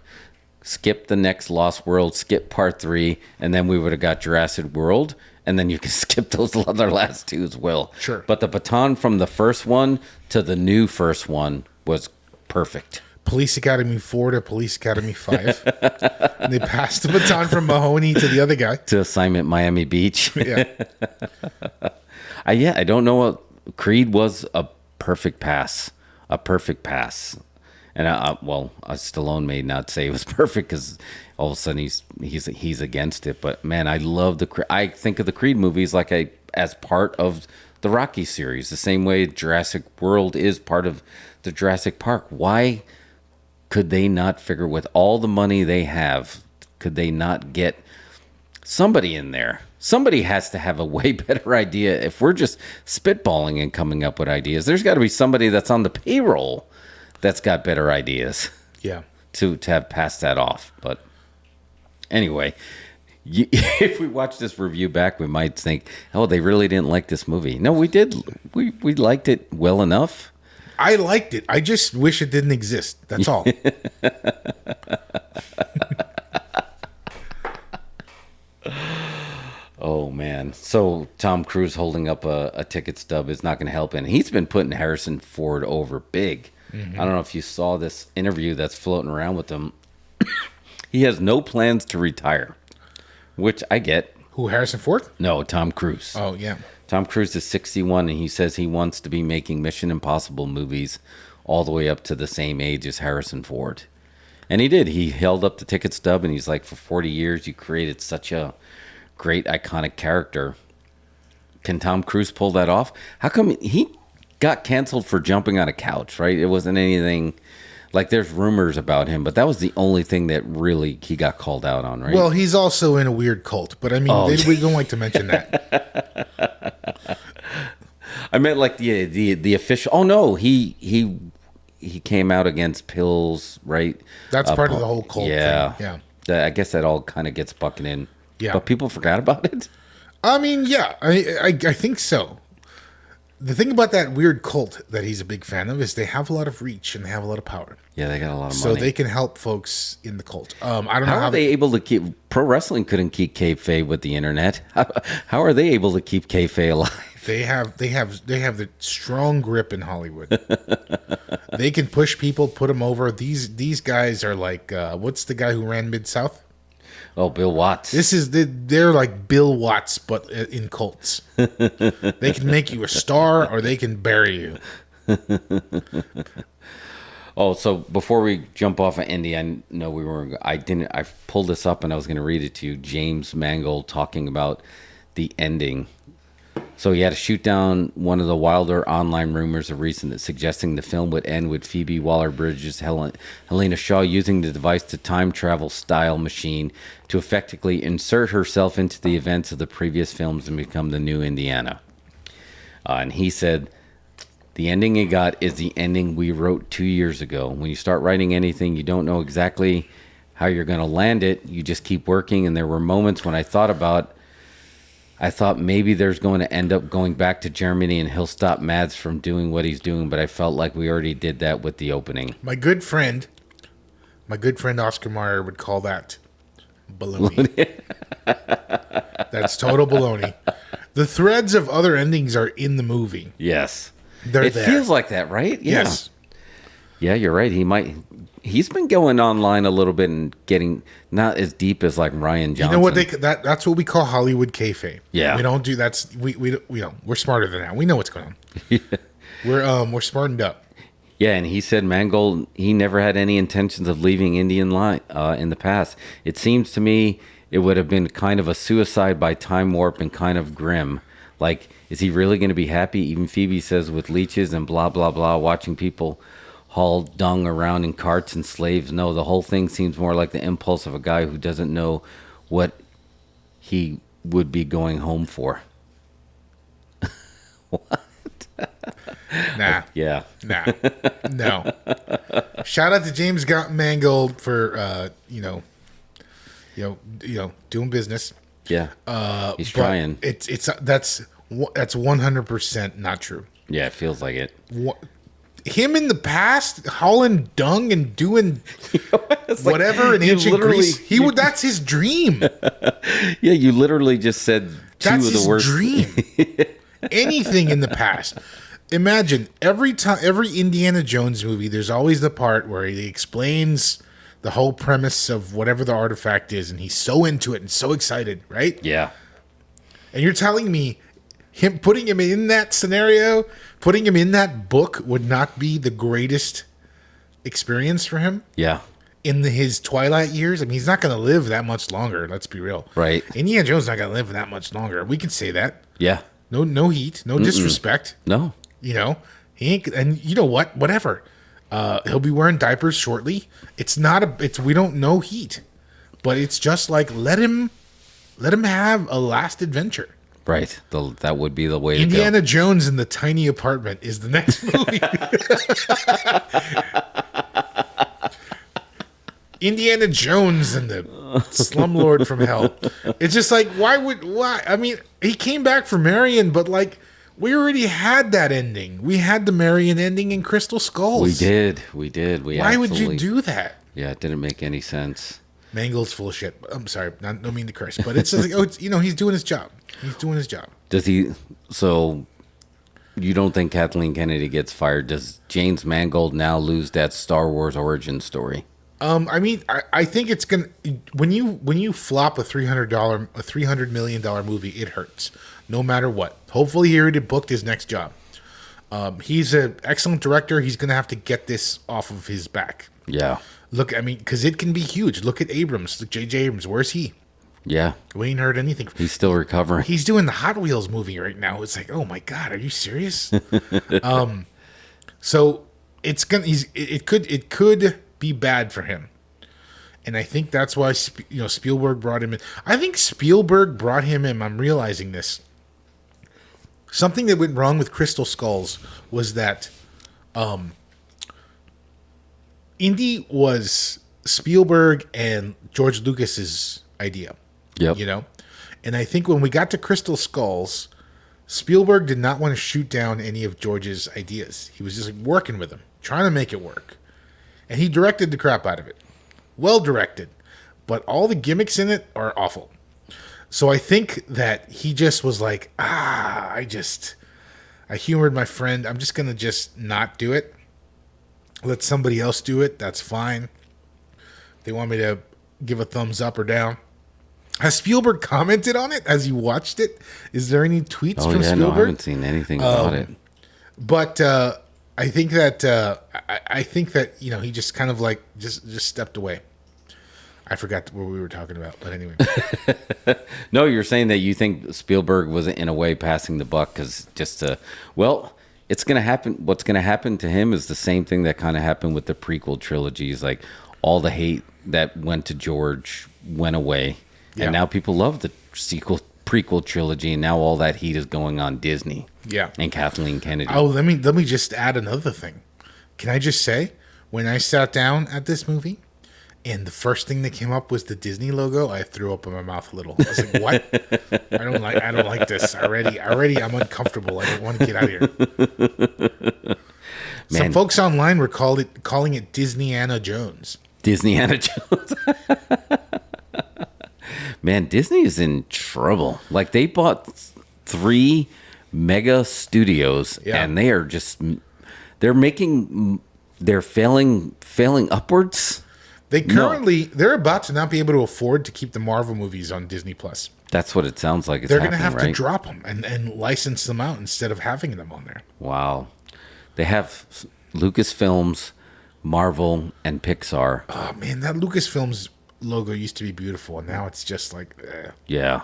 Skip the next Lost World, skip part 3, and then we would have got Jurassic World, and then you can skip those other last two as well. Sure. But the baton from the first one to the new first one was perfect. Police Academy 4 to Police Academy 5. And they passed the baton from Mahoney to the other guy. To Assignment Miami Beach. Yeah. I don't know what Creed was a perfect pass. And Stallone may not say it was perfect because all of a sudden he's against it. But man, I love I think of the Creed movies like as part of the Rocky series, the same way Jurassic World is part of the Jurassic Park. Why could they not figure, with all the money they have, could they not get somebody in there? Somebody has to have a way better idea. If we're just spitballing and coming up with ideas, there's got to be somebody that's on the payroll that's got better ideas. Yeah. To have passed that off. But anyway, if we watch this review back, we might think, oh, they really didn't like this movie. No, we did. We liked it well enough. I liked it. I just wish it didn't exist. That's all. Oh, man. So Tom Cruise holding up a ticket stub is not going to help. And he's been putting Harrison Ford over big. Mm-hmm. I don't know if you saw this interview that's floating around with him. He has no plans to retire, which I get. Who, Harrison Ford? No, Tom Cruise. Oh, yeah. Tom Cruise is 61, and he says he wants to be making Mission Impossible movies all the way up to the same age as Harrison Ford. And he did. He held up the ticket stub, and he's like, for 40 years, you created such a great, iconic character. Can Tom Cruise pull that off? How come he got canceled for jumping on a couch, right? It wasn't anything... Like, there's rumors about him, but that was the only thing that really he got called out on, right? Well, he's also in a weird cult, but I mean, we don't like to mention that. I meant like the official. Oh no, he came out against pills, right? That's part of the whole cult thing. Yeah. I guess that all kind of gets bucking in. Yeah. But people forgot about it. I mean, yeah, I think so. The thing about that weird cult that he's a big fan of is they have a lot of reach and they have a lot of power. Yeah, they got a lot of So money. they can help folks in the cult. I don't know how are they able to keep... Pro wrestling couldn't keep kayfabe with the internet. How are they able to keep kayfabe alive? They have the strong grip in Hollywood. They can push people, put them over. These guys are like, what's the guy who ran Mid-South? Oh, Bill Watts. They're like Bill Watts, but in cults. They can make you a star, or they can bury you. Oh, so before we jump off of Indy, I know I pulled this up and I was going to read it to you. James Mangold talking about the ending. So he had to shoot down one of the wilder online rumors of recent that suggesting the film would end with Phoebe Waller-Bridge's Helena Shaw using the device to time travel style machine to effectively insert herself into the events of the previous films and become the new Indiana. And he said, the ending he got is the ending we wrote 2 years ago. When you start writing anything, you don't know exactly how you're going to land it. You just keep working. And there were moments when I thought maybe there's going to end up going back to Germany and he'll stop Mads from doing what he's doing. But I felt like we already did that with the opening. My good friend Oscar Mayer would call that baloney. That's total baloney. The threads of other endings are in the movie. Yes. They're it there. Feels like that, right? Yeah. Yes. Yeah, you're right. He's been going online a little bit and getting not as deep as like Ryan Johnson. You know what that's what we call Hollywood kayfabe. Yeah. We don't do we don't. We're smarter than that. We know what's going on. Yeah. We're smartened up. Yeah, and he said Mangold, he never had any intentions of leaving Indian line in the past. It seems to me it would have been kind of a suicide by time warp and kind of grim. Like, is he really going to be happy? Even Phoebe says with leeches and blah, blah, blah, watching people haul dung around in carts and slaves. No, the whole thing seems more like the impulse of a guy who doesn't know what he would be going home for. What? Nah. Yeah. Nah. No. Shout out to James Mangold for doing business. Yeah. He's trying. That's 100% not true. Yeah, it feels like it. Him in the past hauling dung and doing whatever an ancient Greece. That's his dream. Yeah, you literally just said that's of the worst. Dream. Anything in the past. Imagine every Indiana Jones movie, there's always the part where he explains the whole premise of whatever the artifact is, and he's so into it and so excited, right? Yeah. And you're telling me putting him in that scenario, putting him in that book would not be the greatest experience for him Yeah. in his twilight years. I mean, he's not going to live that much longer. Let's be real. Right. Indiana Jones not going to live that much longer. We can say that. Yeah. No heat, no disrespect. No. You know, he ain't. And you know what? Whatever. He'll be wearing diapers shortly. It's not a. It's we don't know heat, but it's just like let him have a last adventure. Right. That would be the way Indiana to go. Jones in the tiny apartment is the next movie. Indiana Jones and the slumlord from hell. It's just like, why? I mean, he came back for Marion, but like, we already had that ending. We had the Marion ending in Crystal Skulls. We did. Why would you do that? Yeah, it didn't make any sense. Mangold's full of shit. I'm sorry, don't mean to curse, but it's just like, he's doing his job. He's doing his job. Does he? So, you don't think Kathleen Kennedy gets fired? Does James Mangold now lose that Star Wars origin story? I mean, I think it's gonna when you flop a $300 million movie, it hurts no matter what. Hopefully, he already booked his next job. He's an excellent director. He's gonna have to get this off of his back. Yeah. Look, I mean, because it can be huge. Look at Abrams. Look, J.J. Abrams. Where's he? Yeah. We ain't heard anything. He's still recovering. He's doing the Hot Wheels movie right now. It's like, oh my god, are you serious? So it's gonna. It could be bad for him, and I think that's why Spielberg brought him in. I think Spielberg brought him in. I'm realizing this. Something that went wrong with Crystal Skulls was that Indy was Spielberg and George Lucas's idea. Yep. And I think when we got to Crystal Skulls, Spielberg did not want to shoot down any of George's ideas. He was just working with him, trying to make it work. And he directed the crap out of it. Well directed. But all the gimmicks in it are awful. So I think that he just was like, I humored my friend. I'm just going to just not do it. Let somebody else do it. That's fine. If they want me to give a thumbs up or down. Has Spielberg commented on it as you watched it? Is there any tweets from Spielberg? No, I haven't seen anything about it. But I think that he just kind of like just stepped away. I forgot what we were talking about, but anyway. No, you're saying that you think Spielberg was in a way passing the buck because it's going to happen. What's going to happen to him is the same thing that kind of happened with the prequel trilogies. Like all the hate that went to George went away, and now people love the prequel trilogy, and now all that heat is going on Disney. Yeah, and Kathleen Kennedy. Oh, let me just add another thing. Can I just say, when I sat down at this movie, and the first thing that came up was the Disney logo, I threw up in my mouth a little. I was like, "What? I don't like this already. I'm uncomfortable. I don't want to get out of here." Some folks online were calling it Disney-ana Jones. Disney-ana Jones. Man, Disney is in trouble. Like they bought 3 mega studios, and they're failing upwards. They're about to not be able to afford to keep the Marvel movies on Disney Plus. That's what it sounds like. They're going to have to drop them and license them out instead of having them on there. Wow, they have Lucasfilms, Marvel, and Pixar. Oh man, that Lucasfilms logo used to be beautiful, and now it's just like, yeah.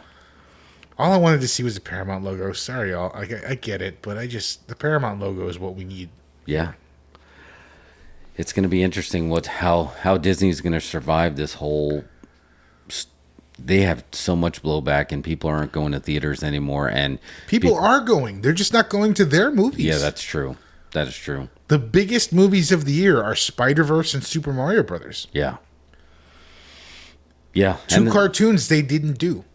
All I wanted to see was the Paramount logo. Sorry, y'all. I get it, but the Paramount logo is what we need. Yeah. It's going to be interesting how Disney's going to survive this whole. They have so much blowback, and people aren't going to theaters anymore. And people are going. They're just not going to their movies. Yeah, that's true. That is true. The biggest movies of the year are Spider-Verse and Super Mario Brothers. Yeah. Yeah. Two cartoons they didn't do.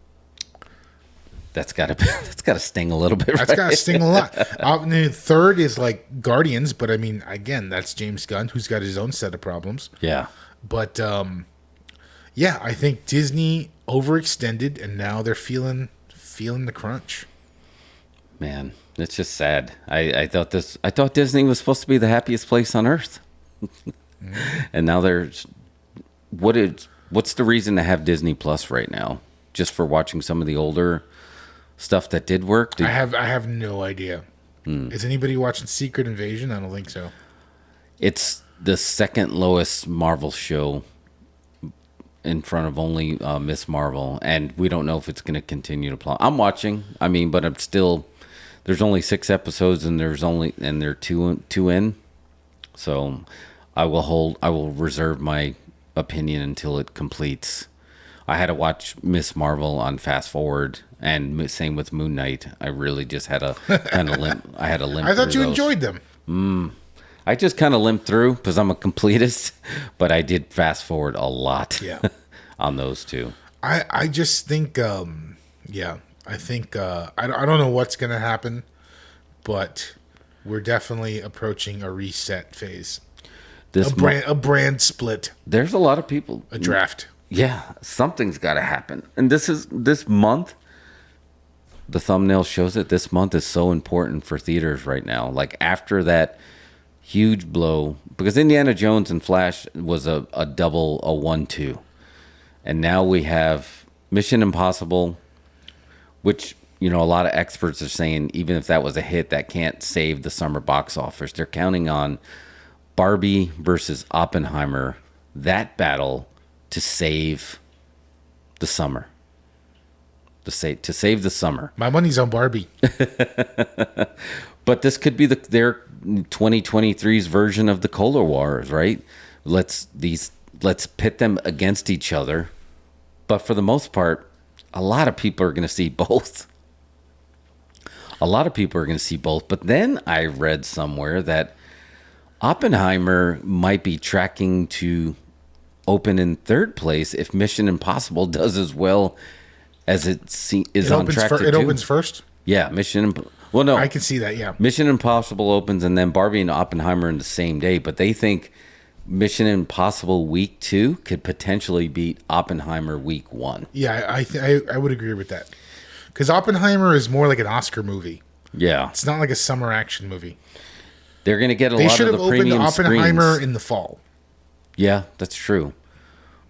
That's got to sting a little bit. That's got to sting a lot. The third is like Guardians, but I mean, again, that's James Gunn, who's got his own set of problems. Yeah. But I think Disney overextended, and now they're feeling the crunch. Man, it's just sad. I thought Disney was supposed to be the happiest place on earth, and now what's the reason to have Disney Plus right now? Just for watching some of the older stuff that did work? I have no idea. Is anybody watching Secret Invasion? I don't think so. It's the second lowest Marvel show in front of only Miss Marvel, and we don't know if it's going to continue to play. I'm watching. I mean, but I'm still. There's only 6 episodes, and they're two in. So, I will reserve my opinion until it completes. I had to watch Miss Marvel on fast forward, and same with Moon Knight. I really just had a kind of limp. I had a limp. I thought through you those. enjoyed them. I just kind of limped through because I'm a completist, but I did fast forward a lot. Yeah. On those two. I just think, I think, I don't know what's going to happen, but we're definitely approaching a reset phase. A brand split. There's a lot of people. A draft. Yeah, something's got to happen. And this month, the thumbnail shows it, this month is so important for theaters right now. Like after that huge blow, because Indiana Jones and Flash was a 1-2. And now we have Mission Impossible, which, a lot of experts are saying even if that was a hit, that can't save the summer box office. They're counting on Barbie versus Oppenheimer, that battle to save the summer. To save the summer. My money's on Barbie. But this could be their 2023's version of the Color Wars, right? Let's pit them against each other. But for the most part, a lot of people are going to see both. But then I read somewhere that Oppenheimer might be tracking to open in 3rd place if Mission Impossible does as well as it is on track to do. It opens first? Yeah, well, no. I can see that, yeah. Mission Impossible opens and then Barbie and Oppenheimer in the same day, but they think Mission Impossible week 2 could potentially beat Oppenheimer week 1. Yeah, I would agree with that. Because Oppenheimer is more like an Oscar movie. Yeah. It's not like a summer action movie. They're going to get a They lot should of have the opened premium Oppenheimer screens. in the fall. Yeah, that's true.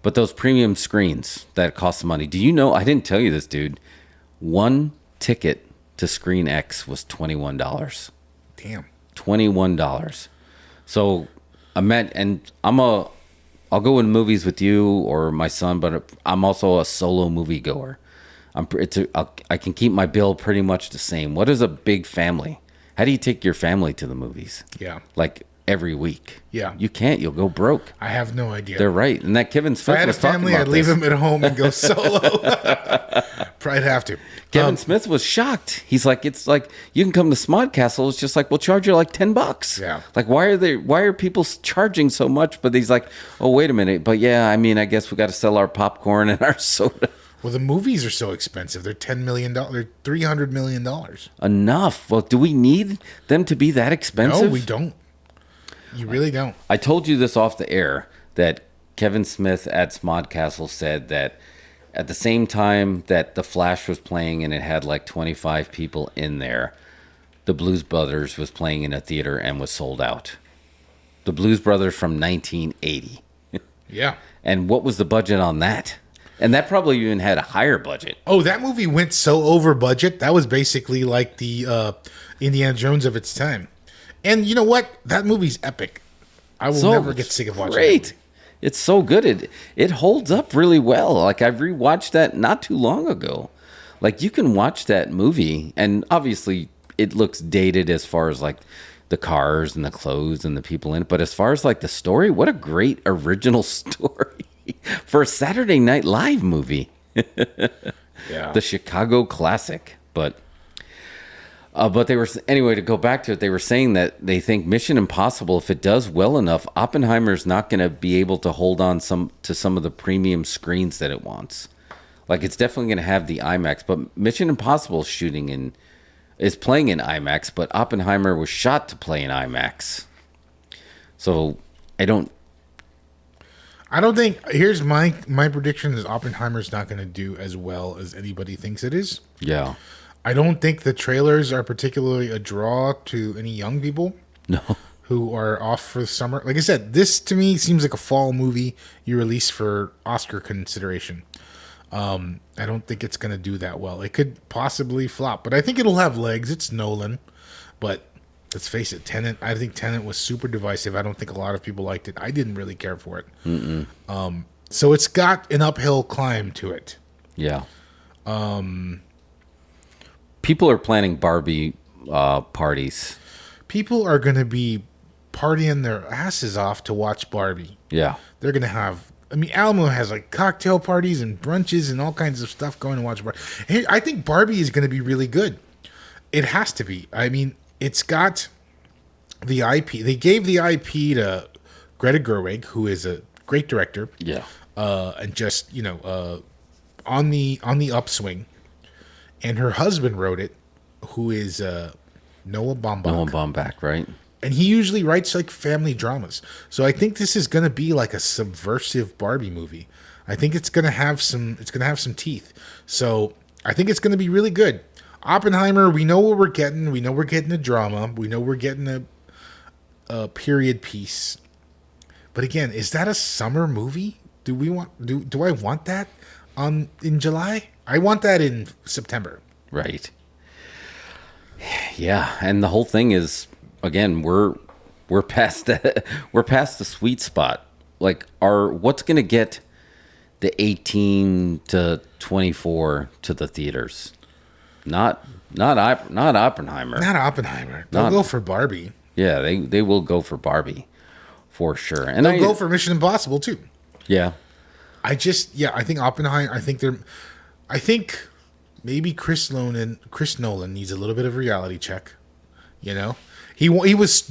But those premium screens that cost money. Do you know, I didn't tell you this, dude. 1 ticket to Screen X was $21. Damn. $21. So I'll go in movies with you or my son, but I'm also a solo movie goer. I can keep my bill pretty much the same. What is a big family? How do you take your family to the movies? Yeah. Like every week. Yeah. You can't. You'll go broke. I have no idea. They're right. And that Kevin Smith If I had a was talking family, about I'd leave this. him at home and go solo. Probably have to. Kevin Smith was shocked. He's like, it's like you can come to Smodcastle. It's just like we'll charge you like $10. Yeah. Like why are people charging so much? But he's like, oh wait a minute. But yeah, I mean, I guess we got to sell our popcorn and our soda. Well, the movies are so expensive. They're $10 million. They're $300 million. Enough. Well, do we need them to be that expensive? No, we don't. You really don't. I told you this off the air that Kevin Smith at Smodcastle said that at the same time that The Flash was playing and it had like 25 people in there, the Blues Brothers was playing in a theater and was sold out. The Blues Brothers from 1980. Yeah. And what was the budget on that? And that probably even had a higher budget. Oh, that movie went so over budget. That was basically like the Indiana Jones of its time. And you know what? That movie's epic. I will never get sick of watching it. Great. It's so good. It holds up really well. Like I've rewatched that not too long ago. Like you can watch that movie and obviously it looks dated as far as like the cars and the clothes and the people in it. But as far as like the story, what a great original story for a Saturday Night Live movie. Yeah. The Chicago classic. But they were, anyway, to go back to it, they were saying that they think Mission Impossible, if it does well enough, Oppenheimer's not going to be able to hold on to some of the premium screens that it wants. Like it's definitely going to have the IMAX, but Mission Impossible is playing in IMAX, but Oppenheimer was shot to play in IMAX. So I don't think, here's my prediction is Oppenheimer's not going to do as well as anybody thinks it is. Yeah. I don't think the trailers are particularly a draw to any young people. No. Who are off for the summer. Like I said, this to me seems like a fall movie you release for Oscar consideration. I don't think it's going to do that well. It could possibly flop, but I think it'll have legs. It's Nolan, but let's face it, Tenet. I think Tenet was super divisive. I don't think a lot of people liked it. I didn't really care for it. So it's got an uphill climb to it. Yeah. People are planning Barbie parties. People are going to be partying their asses off to watch Barbie. Yeah. They're going to have... I mean, Alamo has like cocktail parties and brunches and all kinds of stuff going to watch Barbie. Hey, I think Barbie is going to be really good. It has to be. I mean, it's got the IP. They gave the IP to Greta Gerwig, who is a great director. Yeah. And just, on the upswing. And her husband wrote it, who is Noah Baumbach. Noah Baumbach, right? And he usually writes like family dramas. So I think this is going to be like a subversive Barbie movie. I think it's going to have some teeth. So I think it's going to be really good. Oppenheimer, we know what we're getting. We know we're getting a drama. We know we're getting a period piece. But again, is that a summer movie? Do I want that in July? I want that in September. Right. Yeah, and the whole thing is, again, we're past the sweet spot. Like, what's going to get the 18 to 24 to the theaters? Not Oppenheimer. Not Oppenheimer. They'll go for Barbie. Yeah, they will go for Barbie for sure, and they'll go for Mission Impossible too. Yeah. I think Oppenheimer. I think maybe Chris Nolan needs a little bit of a reality check. He was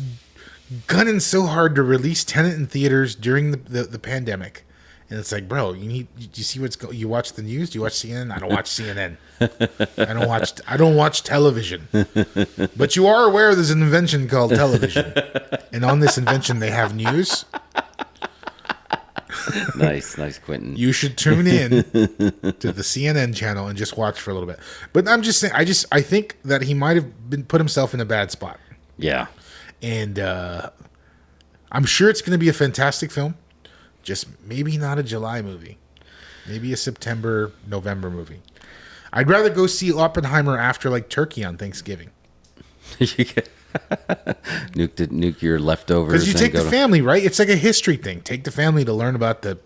gunning so hard to release Tenet in theaters during the pandemic, and it's like, bro, you see you watch the news? Do you watch CNN? I don't watch CNN. I don't watch television. But you are aware there's an invention called television, and on this invention they have news. Nice, Quentin. You should tune in to the CNN channel and just watch for a little bit. But I'm just saying, I think that he might have put himself in a bad spot. Yeah. And I'm sure it's going to be a fantastic film. Just maybe not a July movie. Maybe a September, November movie. I'd rather go see Oppenheimer after like turkey on Thanksgiving. Nuke your leftovers. Because you take the family, right? It's like a history thing. Take the family to learn about the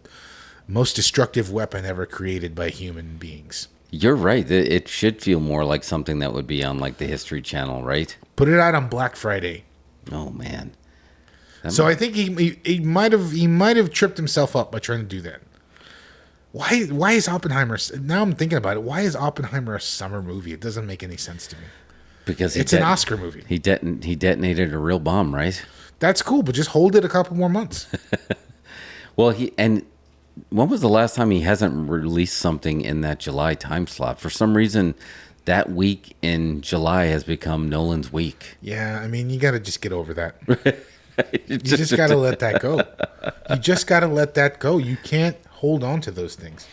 most destructive weapon ever created by human beings. You're right. It should feel more like something that would be on like the History Channel, right? Put it out on Black Friday. Oh man. I think he might have tripped himself up by trying to do that. Why is Oppenheimer? Now I'm thinking about it. Why is Oppenheimer a summer movie? It doesn't make any sense to me. Because it's an Oscar movie. He detonated a real bomb, right? That's cool, but just hold it a couple more months. Well, when was the last time he hasn't released something in that July time slot? For some reason, that week in July has become Nolan's week. Yeah, I mean, you got to just get over that. You just got to let that go. You just got to let that go. You can't hold on to those things.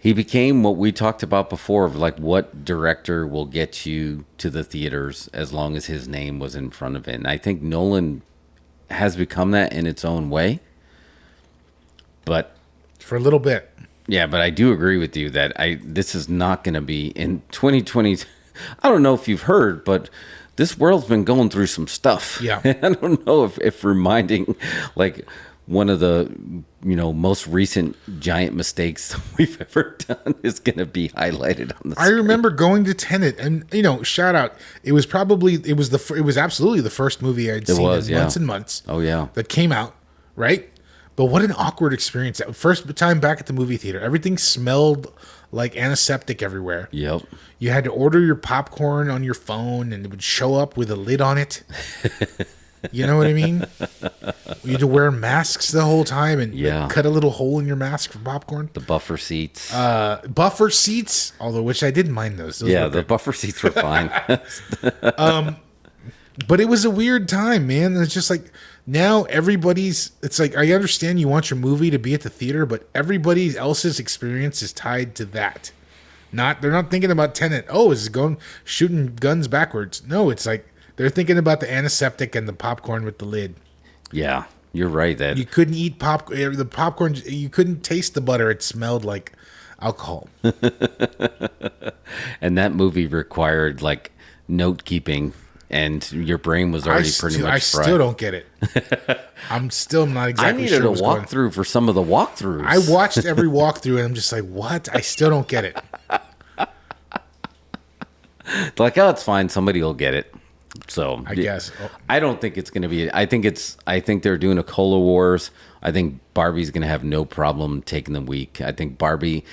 He became what we talked about before of like what director will get you to the theaters as long as his name was in front of it. And I think Nolan has become that in its own way. But for a little bit. Yeah, but I do agree with you that this is not going to be in 2020. I don't know if you've heard, but this world's been going through some stuff. Yeah. I don't know if reminding like one of the most recent giant mistakes we've ever done is going to be highlighted on the screen. I remember going to Tenet, and shout out. It was absolutely the first movie I'd seen in months and months. Oh yeah, that came out, right? But what an awkward experience! First time back at the movie theater, everything smelled like antiseptic everywhere. Yep. You had to order your popcorn on your phone, and it would show up with a lid on it. You know what I mean? You had to wear masks the whole time and cut a little hole in your mask for popcorn. The buffer seats. Buffer seats, although which I didn't mind those. The buffer seats were fine. But it was a weird time, man. It's just like now it's like I understand you want your movie to be at the theater, but everybody else's experience is tied to that. They're not thinking about Tenet. Oh, is it shooting guns backwards? No, it's like they're thinking about the antiseptic and the popcorn with the lid. Yeah, you're right. That you couldn't eat the popcorn. You couldn't taste the butter. It smelled like alcohol. And that movie required like note keeping and your brain was already pretty much I fried. still don't get it. I'm still not exactly I needed sure a walkthrough for some of the walkthroughs. I watched every walkthrough and I'm just like, what? I still don't get it. Like, oh, it's fine. Somebody will get it. So I guess. I don't think it's going to be. I think they're doing a Cola Wars. I think Barbie's going to have no problem taking the week. I think Barbie.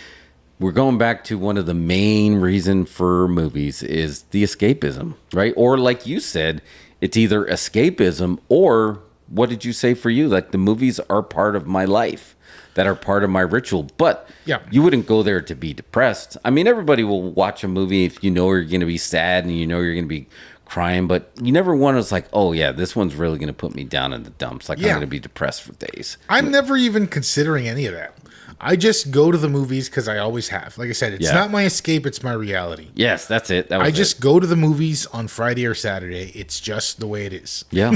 We're going back to one of the main reason for movies is the escapism, right? Or like you said, it's either escapism or what did you say for you? Like the movies are part of my life, that are part of my ritual. But yeah, you wouldn't go there to be depressed. I mean, everybody will watch a movie if you know you're going to be sad and you know you're going to be crying, but you never want to like, oh yeah, this one's really going to put me down in the dumps. Like I'm going to be depressed for days. I'm never even considering any of that. I just go to the movies because I always have. Like I said, it's not my escape, it's my reality. Yes, that's it. I just go to the movies on Friday or Saturday. It's just the way it is. Yeah.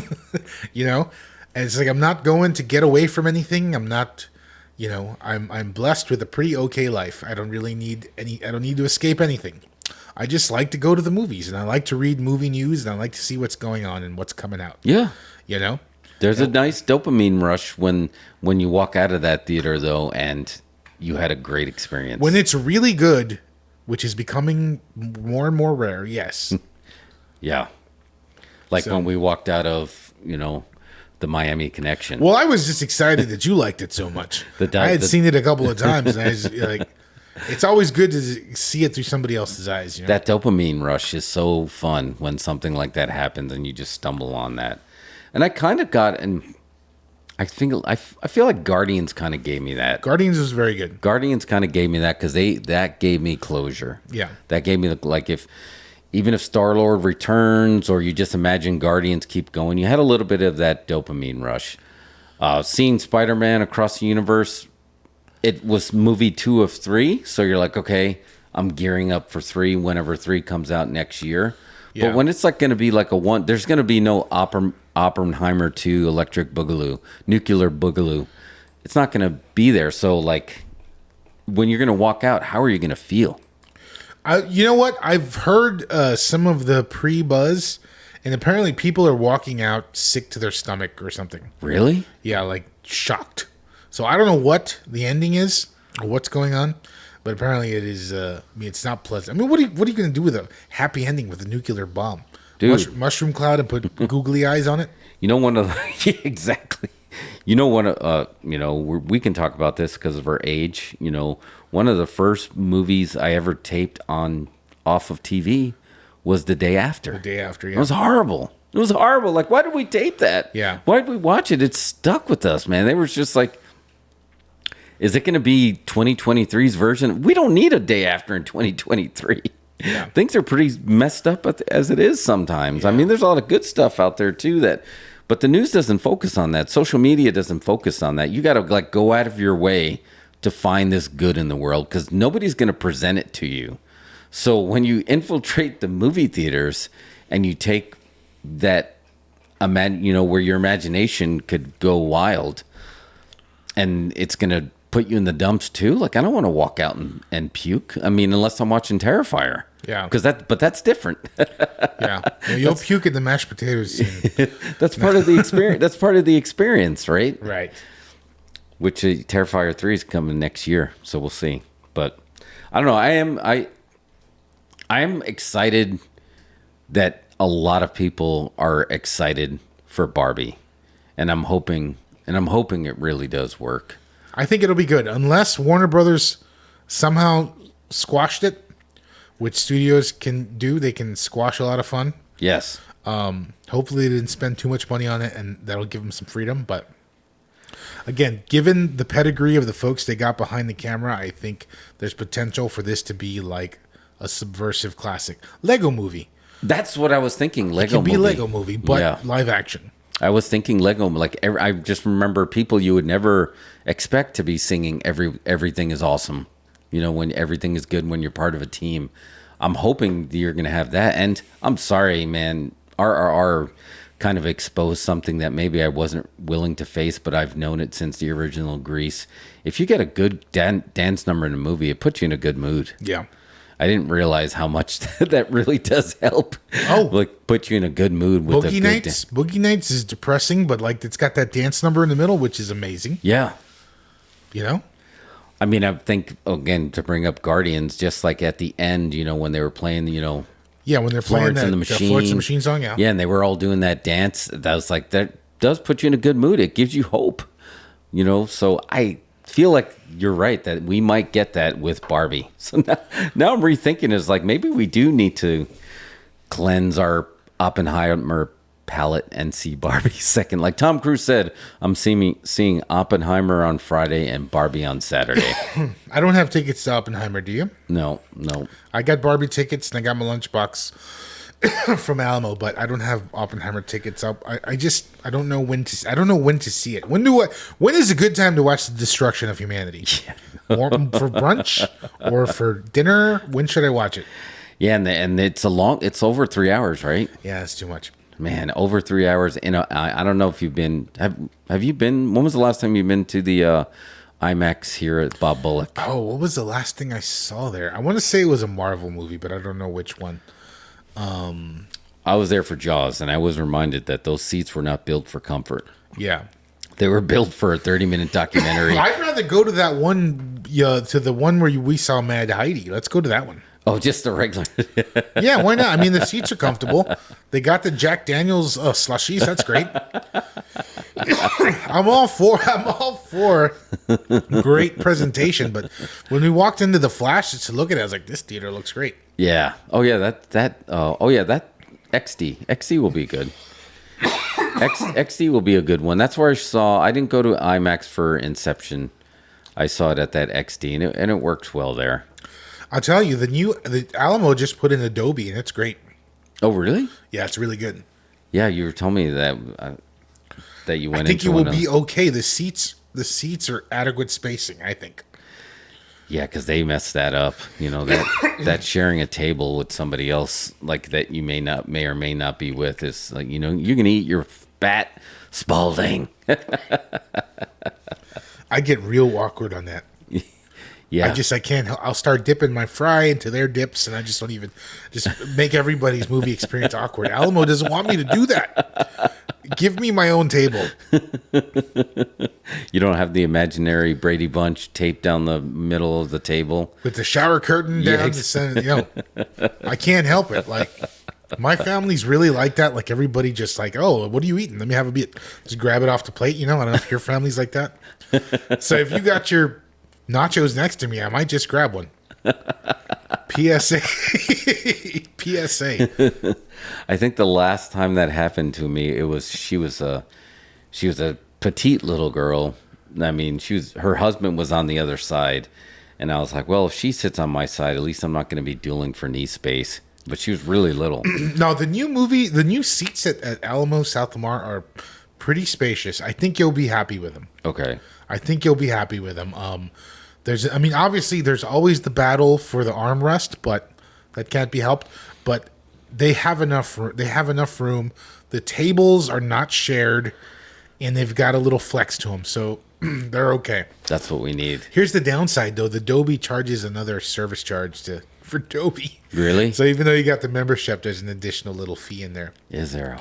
You know? And it's like I'm not going to get away from anything. I'm not, you know, I'm blessed with a pretty okay life. I don't really need I don't need to escape anything. I just like to go to the movies and I like to read movie news and I like to see what's going on and what's coming out. Yeah. You know? There's a nice dopamine rush when you walk out of that theater, though, and you had a great experience. When it's really good, which is becoming more and more rare, yes. Yeah. Like when we walked out of, you know, the Miami Connection. Well, I was just excited that you liked it so much. I had seen it a couple of times, and I was like, it's always good to see it through somebody else's eyes. You know? That dopamine rush is so fun when something like that happens and you just stumble on that. And I kind of got, and I feel like Guardians kind of gave me that. Guardians was very good. Guardians kind of gave me that because that gave me closure. Yeah, that gave me like even if Star-Lord returns or you just imagine Guardians keep going, you had a little bit of that dopamine rush. Seeing Spider-Man across the universe, it was movie 2 of 3, so you're like, okay, I'm gearing up for 3 whenever 3 comes out next year. Yeah. But when it's like going to be like there's going to be no Oppenheimer 2 Electric Boogaloo, Nuclear Boogaloo. It's not going to be there. So like when you're going to walk out, how are you going to feel? You know what? I've heard some of the pre-buzz, and apparently people are walking out sick to their stomach or something. Really? Yeah, like shocked. So I don't know what the ending is or what's going on, but apparently it is. I mean, it's not pleasant. I mean, what are you going to do with a happy ending with a nuclear bomb? Dude, mushroom cloud and put googly eyes on it? You know, one of the, yeah, exactly. You know, we can talk about this because of our age. You know, one of the first movies I ever taped off of TV was The Day After. The Day After, yeah. It was horrible. It was horrible. Like, why did we tape that? Yeah. Why did we watch it? It stuck with us, man. They were just like, is it going to be 2023's version? We don't need A Day After in 2023. Yeah. Things are pretty messed up as it is sometimes. Yeah. I mean, there's a lot of good stuff out there too but the news doesn't focus on that. Social media doesn't focus on that. You got to like go out of your way to find this good in the world because nobody's going to present it to you. So when you infiltrate the movie theaters and you take that, where your imagination could go wild, and it's going to put you in the dumps too. Like I don't want to walk out and puke. I mean, unless I'm watching Terrifier. Yeah. But that's different. Yeah. You'll puke in the mashed potatoes scene. That's part of the experience. That's part of the experience, right? Right. Which Terrifier 3 is coming next year, so we'll see. But I don't know. I am excited that a lot of people are excited for Barbie, and I'm hoping it really does work. I think it'll be good unless Warner Brothers somehow squashed it, which studios can do. They can squash a lot of fun. Yes. Hopefully they didn't spend too much money on it, and that'll give them some freedom. But again, given the pedigree of the folks they got behind the camera, I think there's potential for this to be like a subversive classic. Lego movie. That's what I was thinking. It could be Lego movie, but live action. I was thinking Lego, like I just remember people you would never expect to be singing everything is awesome. You know, when everything is good when you're part of a team. I'm hoping that you're going to have that. And I'm sorry, man, RRR kind of exposed something that maybe I wasn't willing to face, but I've known it since the original Grease. If you get a good dance number in a movie, it puts you in a good mood. Yeah. I didn't realize how much that really does help. Oh. Like put you in a good mood with Boogie Nights. Boogie Nights is depressing, but like it's got that dance number in the middle, which is amazing. Yeah. You know? I mean, I think, again, to bring up Guardians, just like at the end, when they were playing, Yeah, when they're playing Florence and the Machine. Florence and the Machine song, yeah. Yeah, and they were all doing that dance. That was like, that does put you in a good mood. It gives you hope, So I feel like you're right that we might get that with Barbie. So now I'm rethinking is like, maybe we do need to cleanse our Oppenheimer palette and see Barbie second. Like Tom Cruise said, I'm seeing Oppenheimer on Friday and Barbie on Saturday. I don't have tickets to Oppenheimer, do you? No. I got Barbie tickets and I got my lunchbox from Alamo, but I don't have Oppenheimer tickets up. I don't know when to see it. When is a good time to watch the destruction of humanity? Yeah. For brunch or for dinner? When should I watch it? Yeah, and it's over 3 hours, right? Yeah, it's too much. Man, over 3 hours. I don't know if you've been. Have you been? When was the last time you've been to the IMAX here at Bob Bullock? Oh, what was the last thing I saw there? I want to say it was a Marvel movie, but I don't know which one. I was there for Jaws, and I was reminded that those seats were not built for comfort. Yeah. They were built for a 30-minute documentary. I'd rather go to that one, to the one where we saw Mad Heidi. Let's go to that one. Oh, just the regular. Yeah, why not? I mean, the seats are comfortable. They got the Jack Daniels slushies. That's great. I'm all for great presentation. But when we walked into the Flash just to look at it, I was like, this theater looks great. Yeah. Oh yeah. That XD will be good. XD will be a good one. That's where I didn't go to IMAX for Inception. I saw it at that XD, and it works well there. I'll tell you, the Alamo just put in Adobe, and it's great. Oh, really? Yeah, it's really good. Yeah, you were telling me that you went. I think it will be okay. The seats are adequate spacing, I think. Yeah, because they messed that up. That sharing a table with somebody else like that you may or may not be with is like you can eat your fat Spalding. I get real awkward on that. Yeah, I can't. I'll start dipping my fry into their dips, and I just don't even just make everybody's movie experience awkward. Alamo doesn't want me to do that. Give me my own table. You don't have the imaginary Brady Bunch taped down the middle of the table with the shower curtain down the center. I can't help it. Like my family's really like that. Like everybody just like, oh, what are you eating? Let me have a bit. Just grab it off the plate. I don't know if your family's like that. So if you got your nachos next to me, I might just grab one. PSA. PSA. I think the last time that happened to me, she was a petite little girl. I mean, her husband was on the other side, and I was like, well, if she sits on my side, at least I'm not going to be dueling for knee space. But she was really little. No, the new seats at Alamo South Lamar are pretty spacious. I think you'll be happy with them. Okay. I think you'll be happy with them. Obviously, there's always the battle for the armrest, but that can't be helped. But they have enough. They have enough room. The tables are not shared, and they've got a little flex to them, so they're okay. That's what we need. Here's the downside, though: the Dolby charges another service charge for Dolby. Really? So even though you got the membership, there's an additional little fee in there. Is there?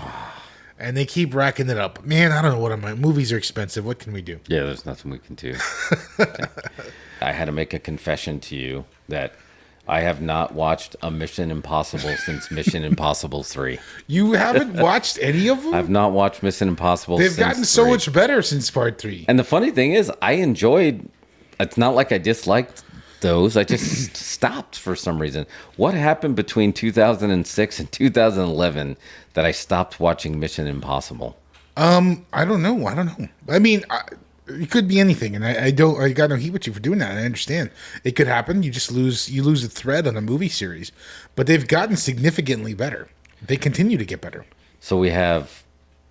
And they keep racking it up. Man, I don't know what movies are expensive. What can we do? Yeah, there's nothing we can do. I had to make a confession to you that I have not watched a Mission Impossible since Mission Impossible 3. You haven't watched any of them? I've not watched Mission Impossible They've since gotten so 3. much better since part 3. And the funny thing is, I enjoyed... It's not like I disliked those. I just stopped for some reason. What happened between 2006 and 2011 that I stopped watching Mission Impossible? I don't know. I mean, it could be anything, and I got no heat with you for doing that. I understand it could happen. You just lose a thread on a movie series, but they've gotten significantly better. They continue to get better. So we have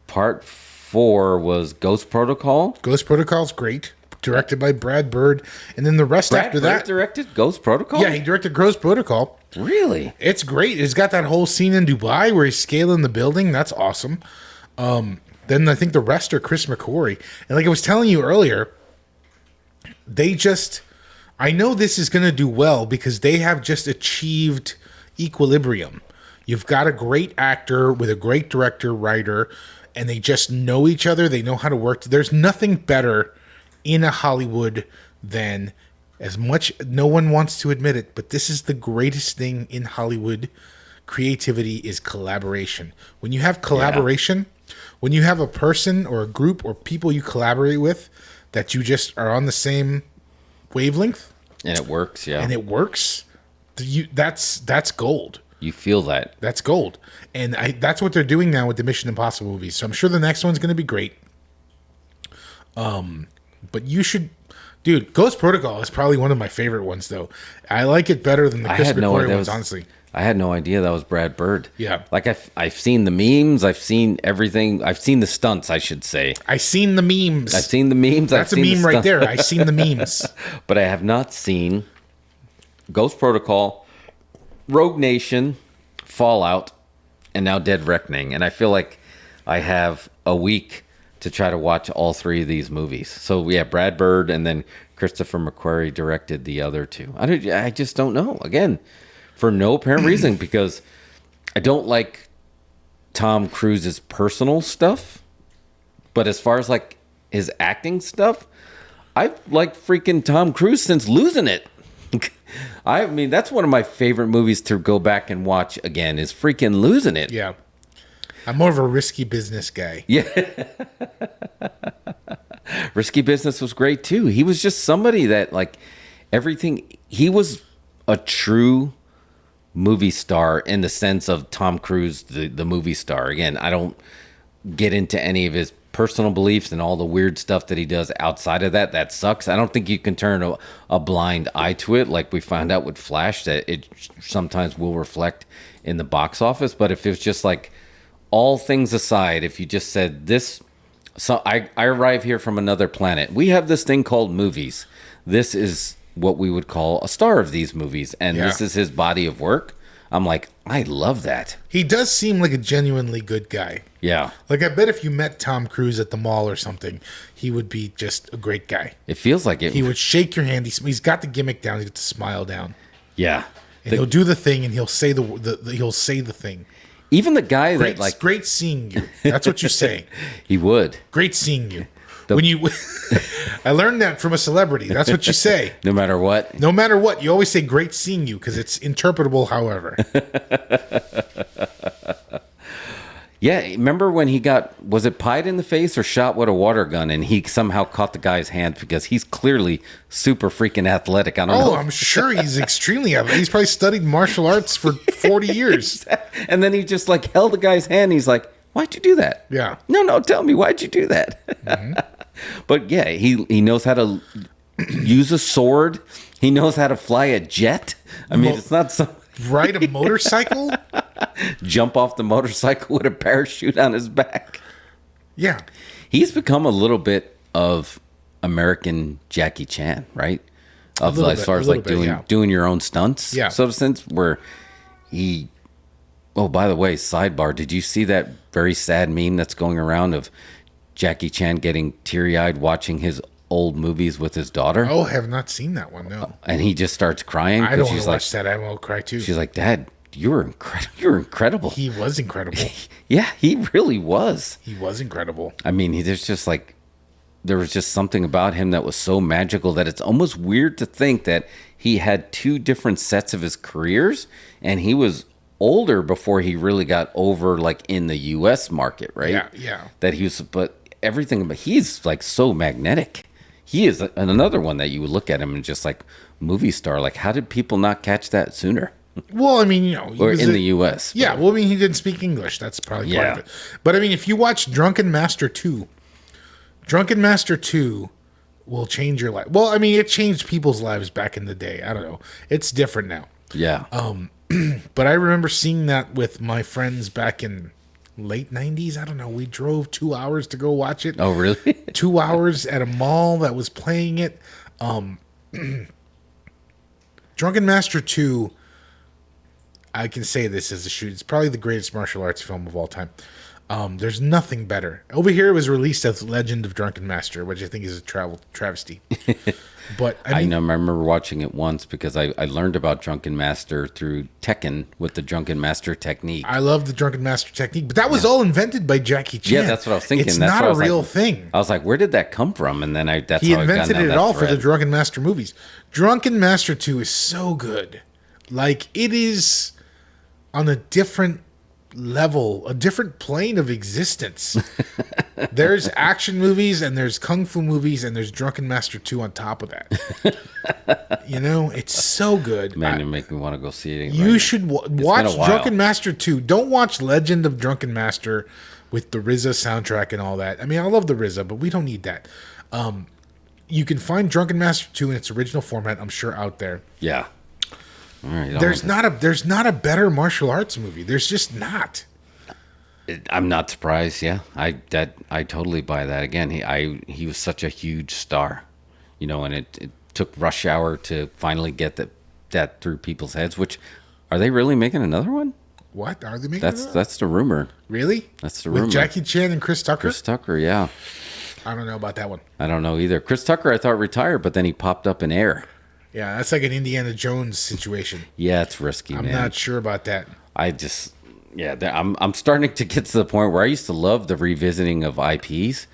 part 4 was Ghost Protocol. Ghost Protocol's great, directed by Brad Bird, and then the rest after that. Directed Ghost Protocol. Yeah, he directed Ghost Protocol. Really? It's great. It's got that whole scene in Dubai where he's scaling the building. That's awesome. Then I think the rest are Chris McQuarrie. And like I was telling you earlier, they just I know this is going to do well because they have just achieved equilibrium. You've got a great actor with a great director, writer, and they just know each other. They know how to work. There's nothing better in a Hollywood than, as much no one wants to admit it, but this is the greatest thing in Hollywood. Creativity is collaboration. When you have collaboration, when you have a person or a group or people you collaborate with that you just are on the same wavelength, and it works, and it works, that's gold. You feel that. That's gold. And that's what they're doing now with the Mission Impossible movies. So I'm sure the next one's going to be great. But you should... Dude, Ghost Protocol is probably one of my favorite ones, though. I like it better than the Chris McQuarrie ones, honestly. I had no idea that was Brad Bird. Yeah. Like, I've seen the memes. I've seen everything. I've seen the stunts, I should say. I've seen the memes. I've seen the memes. That's a meme right there. I've seen the memes. But I have not seen Ghost Protocol, Rogue Nation, Fallout, and now Dead Reckoning. And I feel like I have a week to try to watch all three of these movies. So we have Brad Bird, and then Christopher McQuarrie directed the other two. I just don't know. Again, for no apparent reason, because I don't like Tom Cruise's personal stuff. But as far as like his acting stuff, I've liked freaking Tom Cruise since Losing It. I mean, that's one of my favorite movies to go back and watch again, is freaking Losing It. Yeah. I'm more of a Risky Business guy. Yeah. Risky Business was great too. He was just somebody that, like, everything, he was a true movie star in the sense of Tom Cruise, the movie star. Again, I don't get into any of his personal beliefs and all the weird stuff that he does outside of that. That sucks. I don't think you can turn a blind eye to it, like we found out with Flash, that it sometimes will reflect in the box office. But if it's just like, all things aside, if you just said this, so I arrive here from another planet. We have this thing called movies. This is what we would call a star of these movies, and this is his body of work. I'm like, I love that. He does seem like a genuinely good guy. Yeah. Like, I bet if you met Tom Cruise at the mall or something, he would be just a great guy. It feels like it. He would shake your hand. He's got the gimmick down. He's got the smile down. Yeah. And he'll do the thing, and he'll say the thing. Even the guy that, like, great seeing you. That's what you say. He would. Great seeing you. When you, I learned that from a celebrity. That's what you say. No matter what. No matter what, you always say "great seeing you" because it's interpretable. However. Yeah, remember when he was it pied in the face or shot with a water gun, and he somehow caught the guy's hand because he's clearly super freaking athletic. I don't know. Oh, I'm sure he's extremely athletic. He's probably studied martial arts for 40 years. And then he just like held the guy's hand. And he's like, "Why'd you do that?" Yeah. No, tell me, why'd you do that? Mm-hmm. But yeah, he knows how to use a sword. He knows how to fly a jet. I mean, it's not some... Ride a motorcycle? Jump off the motorcycle with a parachute on his back. Yeah. He's become a little bit of American Jackie Chan, right? As far as like doing your own stunts. Yeah. So since where he... Oh, by the way, sidebar, did you see that very sad meme that's going around of Jackie Chan getting teary-eyed watching his old movies with his daughter? Oh, I have not seen that one, no. And he just starts crying. I don't want to watch that. I will cry too. She's like, "Dad, you're incredible." He was incredible. Yeah, he really was. He was incredible. I mean, there was just something about him that was so magical that it's almost weird to think that he had two different sets of his careers, and he was older before he really got over, like, in the U.S. market, right? Yeah. That he was, but everything about, he's like so magnetic. He is another one that you would look at him and just like, movie star. Like, how did people not catch that sooner? Well, I mean, or in the U.S. Yeah, well, I mean, he didn't speak English. That's probably part of it. But I mean, if you watch Drunken Master 2 will change your life. Well, I mean, it changed people's lives back in the day. I don't know. It's different now. Yeah. But I remember seeing that with my friends back in late 90s. I don't know. We drove 2 hours to go watch it. Oh, really? 2 hours at a mall that was playing it. Drunken Master 2, I can say this as a shoot. It's probably the greatest martial arts film of all time. There's nothing better. Over here, it was released as Legend of Drunken Master, which I think is a travesty. But I know, I remember watching it once because I learned about Drunken Master through Tekken with the Drunken Master technique. I love the Drunken Master technique, but that was all invented by Jackie Chan. Yeah, that's what I was thinking. It's That's not what I a was real like, thing. I was like, where did that come from? And then that's He how I got invented down it that all for the thread. Drunken Master movies. Drunken Master 2 is so good. Like, it is on a different level, a different plane of existence. There's action movies and there's kung fu movies and there's Drunken Master 2 on top of that. You know, it's so good. Man, you make me want to go see it. You right should now. watch Drunken Master 2. Don't watch Legend of Drunken Master with the RZA soundtrack and all that. I mean, I love the RZA, but we don't need that. You can find Drunken Master 2 in its original format, I'm sure, out there. Yeah. All right. There's not a better martial arts movie. There's just not. I'm not surprised. Yeah, I totally buy that. Again, he was such a huge star, you know, and it took Rush Hour to finally get that through people's heads. Which, are they really making another one? What are they making? That's the rumor. Really? That's the rumor. With Jackie Chan and Chris Tucker. Chris Tucker, yeah. I don't know about that one. I don't know either. Chris Tucker, I thought retired, but then he popped up in Air. Yeah, that's like an Indiana Jones situation. Yeah, it's risky. I'm man. not sure about that. I'm starting to get to the point where I used to love the revisiting of IPs,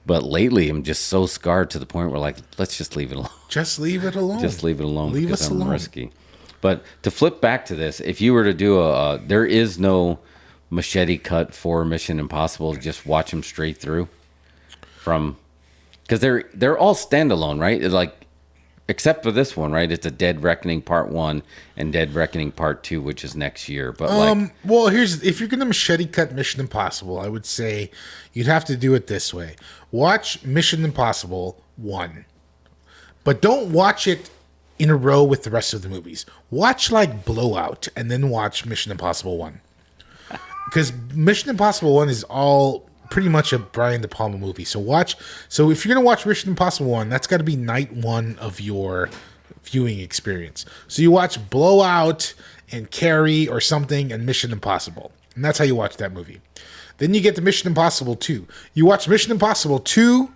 but lately I'm just so scarred to the point where, like, let's just leave it alone. Just leave it alone. Just leave it alone. Leave because us I'm alone. risky. But to flip back to this, if you were to do there is no machete cut for Mission Impossible. Just watch them straight through from, because they're all standalone, right? It's like, except for this one, right? It's a Dead Reckoning Part 1 and Dead Reckoning Part 2, which is next year. But well, if you're gonna machete cut Mission Impossible, I would say you'd have to do it this way. Watch Mission Impossible 1. But don't watch it in a row with the rest of the movies. Watch like Blowout and then watch Mission Impossible 1. Because Mission Impossible 1 is all pretty much a Brian De Palma movie. So if you're going to watch Mission Impossible 1, that's got to be night one of your viewing experience. So you watch Blowout and Carrie or something and Mission Impossible. And that's how you watch that movie. Then you get to Mission Impossible 2. You watch Mission Impossible 2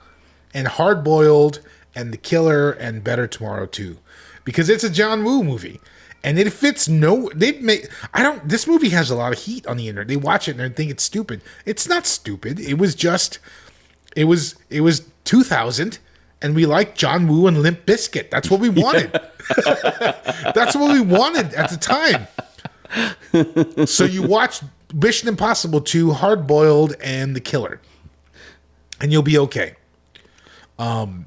and Hard Boiled and The Killer and Better Tomorrow 2. Because it's a John Woo movie. And it fits this movie has a lot of heat on the internet. They watch it and they think it's stupid. It's not stupid. It was 2000 and we liked John Woo and Limp Bizkit. That's what we wanted. That's what we wanted at the time. So you watch Mission Impossible 2, Hard Boiled, and The Killer. And you'll be okay. Then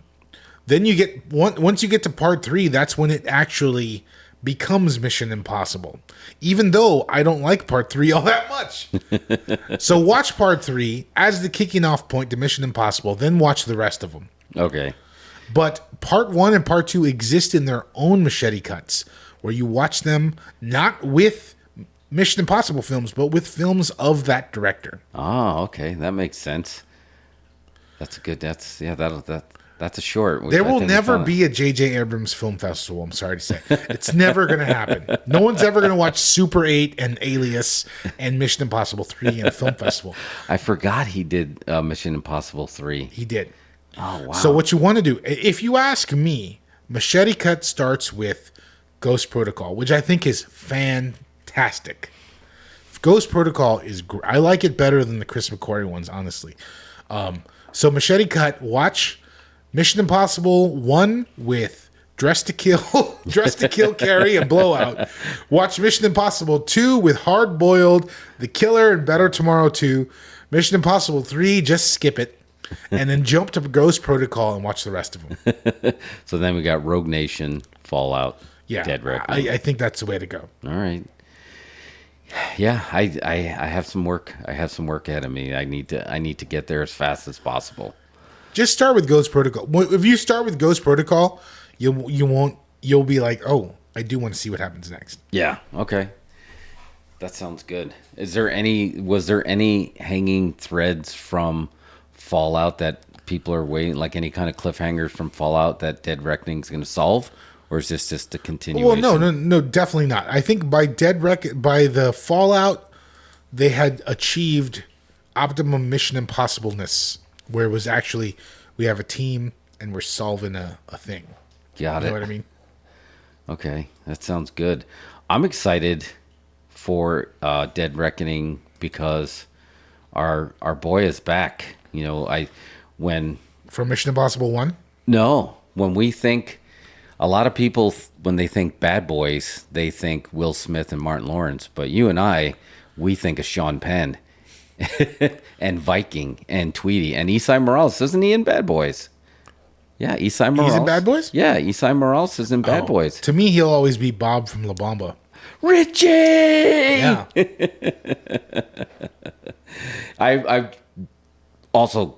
you get once you get to part 3, that's when it actually becomes Mission Impossible. Even though I don't like part 3 all that much. So watch part 3 as the kicking off point to Mission Impossible, then watch the rest of them. Okay. But part 1 and part 2 exist in their own machete cuts, where you watch them not with Mission Impossible films, but with films of that director. Oh, okay. That makes sense. That's a good, that's a short. There will never be a J.J. Abrams film festival, I'm sorry to say. It's never going to happen. No one's ever going to watch Super 8 and Alias and Mission Impossible 3 in a film festival. I forgot he did Mission Impossible 3. He did. Oh, wow. So what you want to do, if you ask me, Machete Cut starts with Ghost Protocol, which I think is fantastic. Ghost Protocol is I like it better than the Chris McQuarrie ones, honestly. So Machete Cut, watch Mission Impossible 1 with Dress to Kill, Carrie, and Blowout. Watch Mission Impossible 2 with Hard Boiled, The Killer, and Better Tomorrow 2. Mission Impossible 3, just skip it. And then jump to Ghost Protocol and watch the rest of them. So then we got Rogue Nation, Fallout, Yeah, Dead Reckoning. I think that's the way to go. All right. Yeah, I have some work. I have some work ahead of me. I need to get there as fast as possible. Just start with Ghost Protocol. If you start with Ghost Protocol, you'll be like, oh, I do want to see what happens next. Yeah. Okay. That sounds good. Was there any hanging threads from Fallout that people are waiting, like any kind of cliffhangers from Fallout that Dead Reckoning is going to solve, or is this just a continuation? Well, no, definitely not. I think by the Fallout, they had achieved. optimum Mission Impossibleness, where it was actually we have a team and we're solving a thing. Got You it. know what I mean? Okay, that sounds good. I'm excited for Dead Reckoning because our boy is back. You know, For Mission Impossible 1? when we think a lot of people when they think Bad Boys, they think Will Smith and Martin Lawrence, but you and we think of Sean Penn and Viking and Tweety and Esai Morales. Isn't he in Bad Boys? Yeah, Esai Morales. He's in Bad Boys? Yeah, Esai Morales is in Bad Boys. To me, he'll always be Bob from La Bamba. Richie! Yeah. I also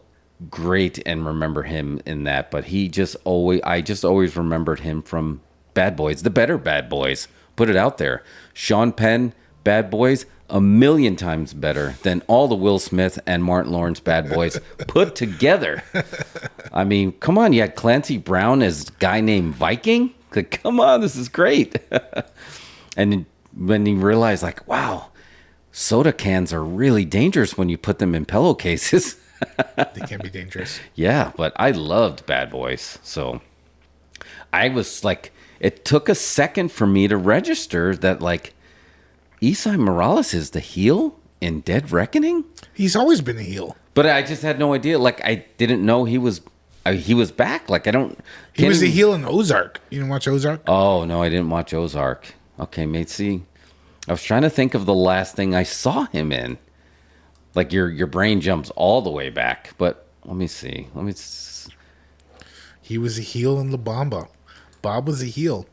great and remember him in that, but I just always remembered him from Bad Boys, the better Bad Boys. Put it out there. Sean Penn, Bad Boys, 1,000,000 times better than all the Will Smith and Martin Lawrence Bad Boys put together. I mean, come on, you had Clancy Brown as a guy named Viking? Like, come on, this is great. And when you realize, like, wow, soda cans are really dangerous when you put them in pillowcases. They can be dangerous. Yeah, but I loved Bad Boys. So I was like, it took a second for me to register that, like, Esai Morales is the heel in Dead Reckoning? He's always been a heel. But I just had no idea. Like, I didn't know he was back. Like, I don't... He was a heel in Ozark. You didn't watch Ozark? Oh, no, I didn't watch Ozark. Okay, mate, see. I was trying to think of the last thing I saw him in. Like, your brain jumps all the way back. But let me see. He was a heel in La Bamba. Bob was a heel.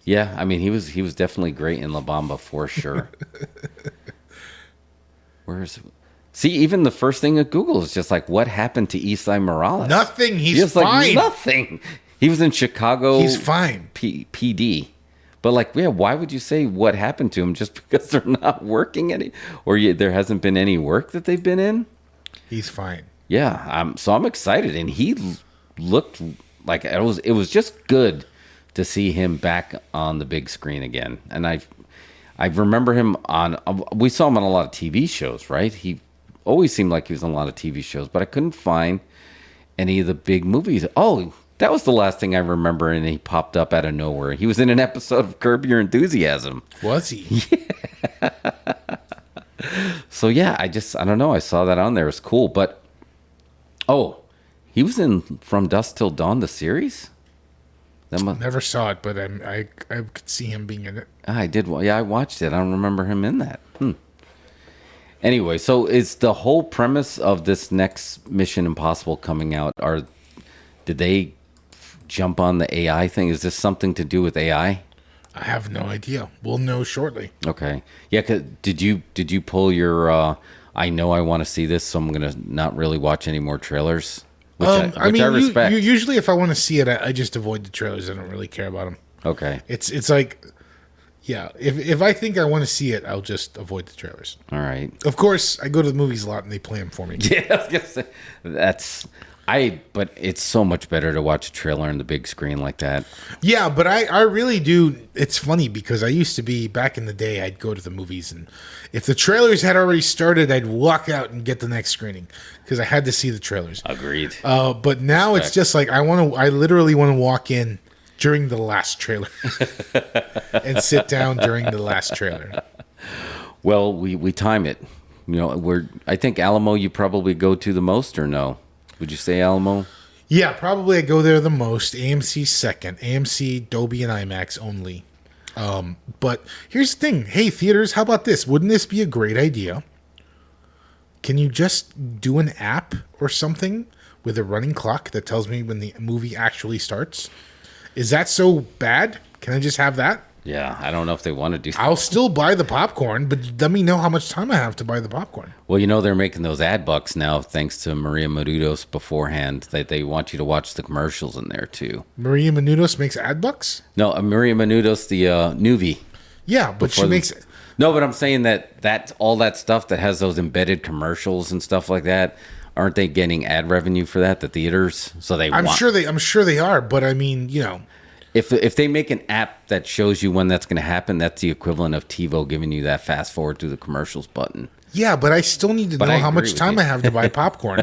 Yeah, I mean, he was definitely great in La Bamba for sure. Where is it? See, even the first thing at Google is just like, what happened to Esai Morales? Nothing. He's just fine. Like nothing. He was in Chicago. He's fine. PD. But like, yeah, why would you say what happened to him just because they're not working there hasn't been any work that they've been in? He's fine. Yeah, so I'm excited, and he looked like it was just good to see him back on the big screen again. And I remember him we saw him on a lot of TV shows, right? He always seemed like he was on a lot of TV shows, but I couldn't find any of the big movies. Oh, that was the last thing I remember, and he popped up out of nowhere. He was in an episode of Curb Your Enthusiasm. Was he? Yeah. So yeah, I don't know. I saw that on there. It was cool, but he was in From Dusk Till Dawn, the series. Never saw it, but I could see him being in it. I did. Yeah, I watched it. I don't remember him in that. Anyway, so is the whole premise of this next Mission Impossible coming out? Did they jump on the AI thing? Is this something to do with AI? I have no idea. We'll know shortly. Okay. Yeah. 'Cause did you pull your? I know I want to see this, so I'm gonna not really watch any more trailers. Which I respect. Usually, if I want to see it, I just avoid the trailers. I don't really care about them. Okay. It's like, yeah. If I think I want to see it, I'll just avoid the trailers. All right. Of course, I go to the movies a lot, and they play them for me. Yeah, I was gonna say, but it's so much better to watch a trailer on the big screen like that. Yeah, but I really do. It's funny because I used to be, back in the day, I'd go to the movies, and if the trailers had already started, I'd walk out and get the next screening because I had to see the trailers. Agreed. But now It's just like I literally want to walk in during the last trailer and sit down during the last trailer. Well, we time it. You know, I think Alamo you probably go to the most, or no? Would you say Alamo? Yeah, probably I go there the most. AMC second. AMC, Dolby, and IMAX only. But here's the thing. Hey, theaters, how about this? Wouldn't this be a great idea? Can you just do an app or something with a running clock that tells me when the movie actually starts? Is that so bad? Can I just have that? Yeah, I don't know if they want to do that. I'll still buy the popcorn, but let me know how much time I have to buy the popcorn. Well, they're making those ad bucks now thanks to Maria Menounos beforehand. They want you to watch the commercials in there, too. Maria Menounos makes ad bucks? No, Maria Menounos, the Nuvi. Yeah, but she makes... No, but I'm saying that all that stuff that has those embedded commercials and stuff like that, aren't they getting ad revenue for that, the theaters? So I'm sure they are, but I mean, If they make an app that shows you when that's going to happen, that's the equivalent of TiVo giving you that fast forward through the commercials button. Yeah, but I still need to But know I how agree much with time you. I have to buy popcorn.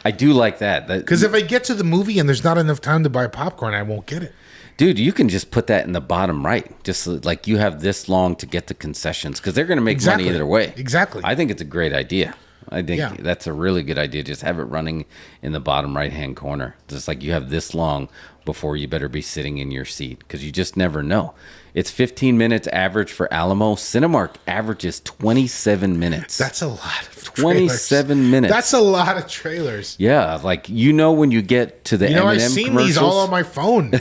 I do like that. Because if I get to the movie and there's not enough time to buy popcorn, I won't get it. Dude, you can just put that in the bottom right. Just like you have this long to get the concessions because they're going to make money either way. Exactly. I think it's a great idea. I think Yeah. that's a really good idea. Just have it running in the bottom right-hand corner. Just like you have this long before you better be sitting in your seat because you just never know. It's 15 minutes average for Alamo. Cinemark averages 27 minutes. That's a lot of 27 minutes. That's a lot of trailers. Yeah, like when you get to the M&M I've seen commercials, these all on my phone.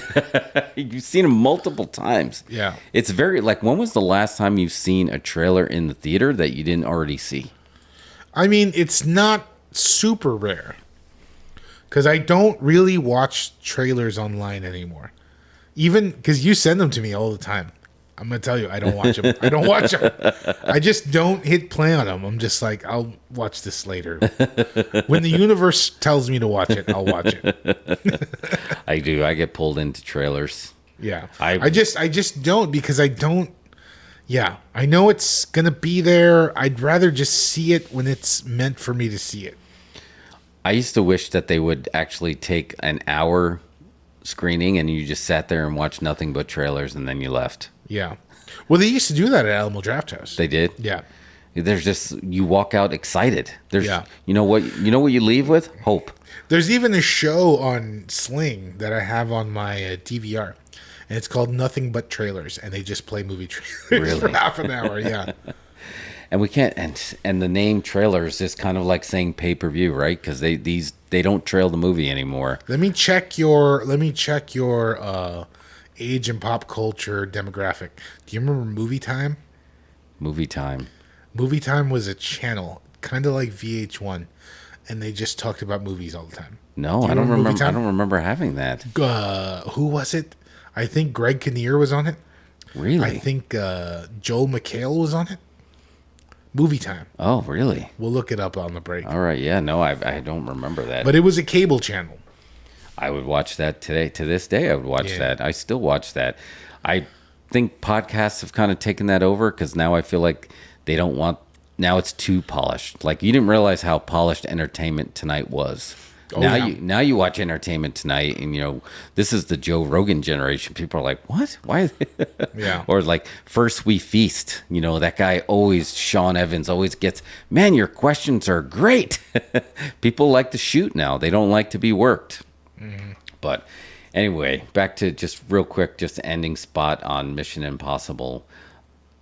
you've seen them multiple times. Yeah. It's very like when was the last time you've seen a trailer in the theater that you didn't already see? I mean, it's not super rare because I don't really watch trailers online anymore. Even because you send them to me all the time. I'm going to tell you, I don't watch them. I don't watch them. I just don't hit play on them. I'm just like, I'll watch this later. When the universe tells me to watch it, I'll watch it. I do. I get pulled into trailers. Yeah. I I just don't because I don't. Yeah. I know it's going to be there. I'd rather just see it when it's meant for me to see it. I used to wish that they would actually take an hour screening and you just sat there and watched nothing but trailers and then you left. Yeah. Well, they used to do that at Alamo Drafthouse. They did? Yeah. There's just you walk out excited. There's Yeah. you know what you leave with? Hope. There's even a show on Sling that I have on my DVR, and it's called Nothing But Trailers, and they just play movie trailers for Really? half an hour. Yeah. And we can't and the name trailers is kind of like saying pay-per-view, right? Cuz they don't trail the movie anymore. Let me check your age and pop culture demographic. Do you remember Movie Time? Movie time. Movie Time was a channel, kind of like VH1, and they just talked about movies all the time. No, Do you I don't remember Movie remember. I Time? don't remember having that. Who was it? I think Greg Kinnear was on it. Really? I think Joel McHale was on it. Movie Time. Oh, really? We'll look it up on the break. All right. Yeah. No, I don't remember that. But it was a cable channel. I would watch that today. To this day, I would watch Yeah. that. I still watch that. I think podcasts have kind of taken that over because now I feel like they don't want. Now it's too polished. Like you didn't realize how polished Entertainment Tonight was. Oh, now yeah. now you watch Entertainment Tonight, and this is the Joe Rogan generation. People are like, "What? Why?" Yeah. Or like First We Feast. That guy always, Sean Evans always gets. Man, your questions are great. People like to shoot now. They don't like to be worked. Mm-hmm. But anyway, back to just real quick, just ending spot on Mission Impossible.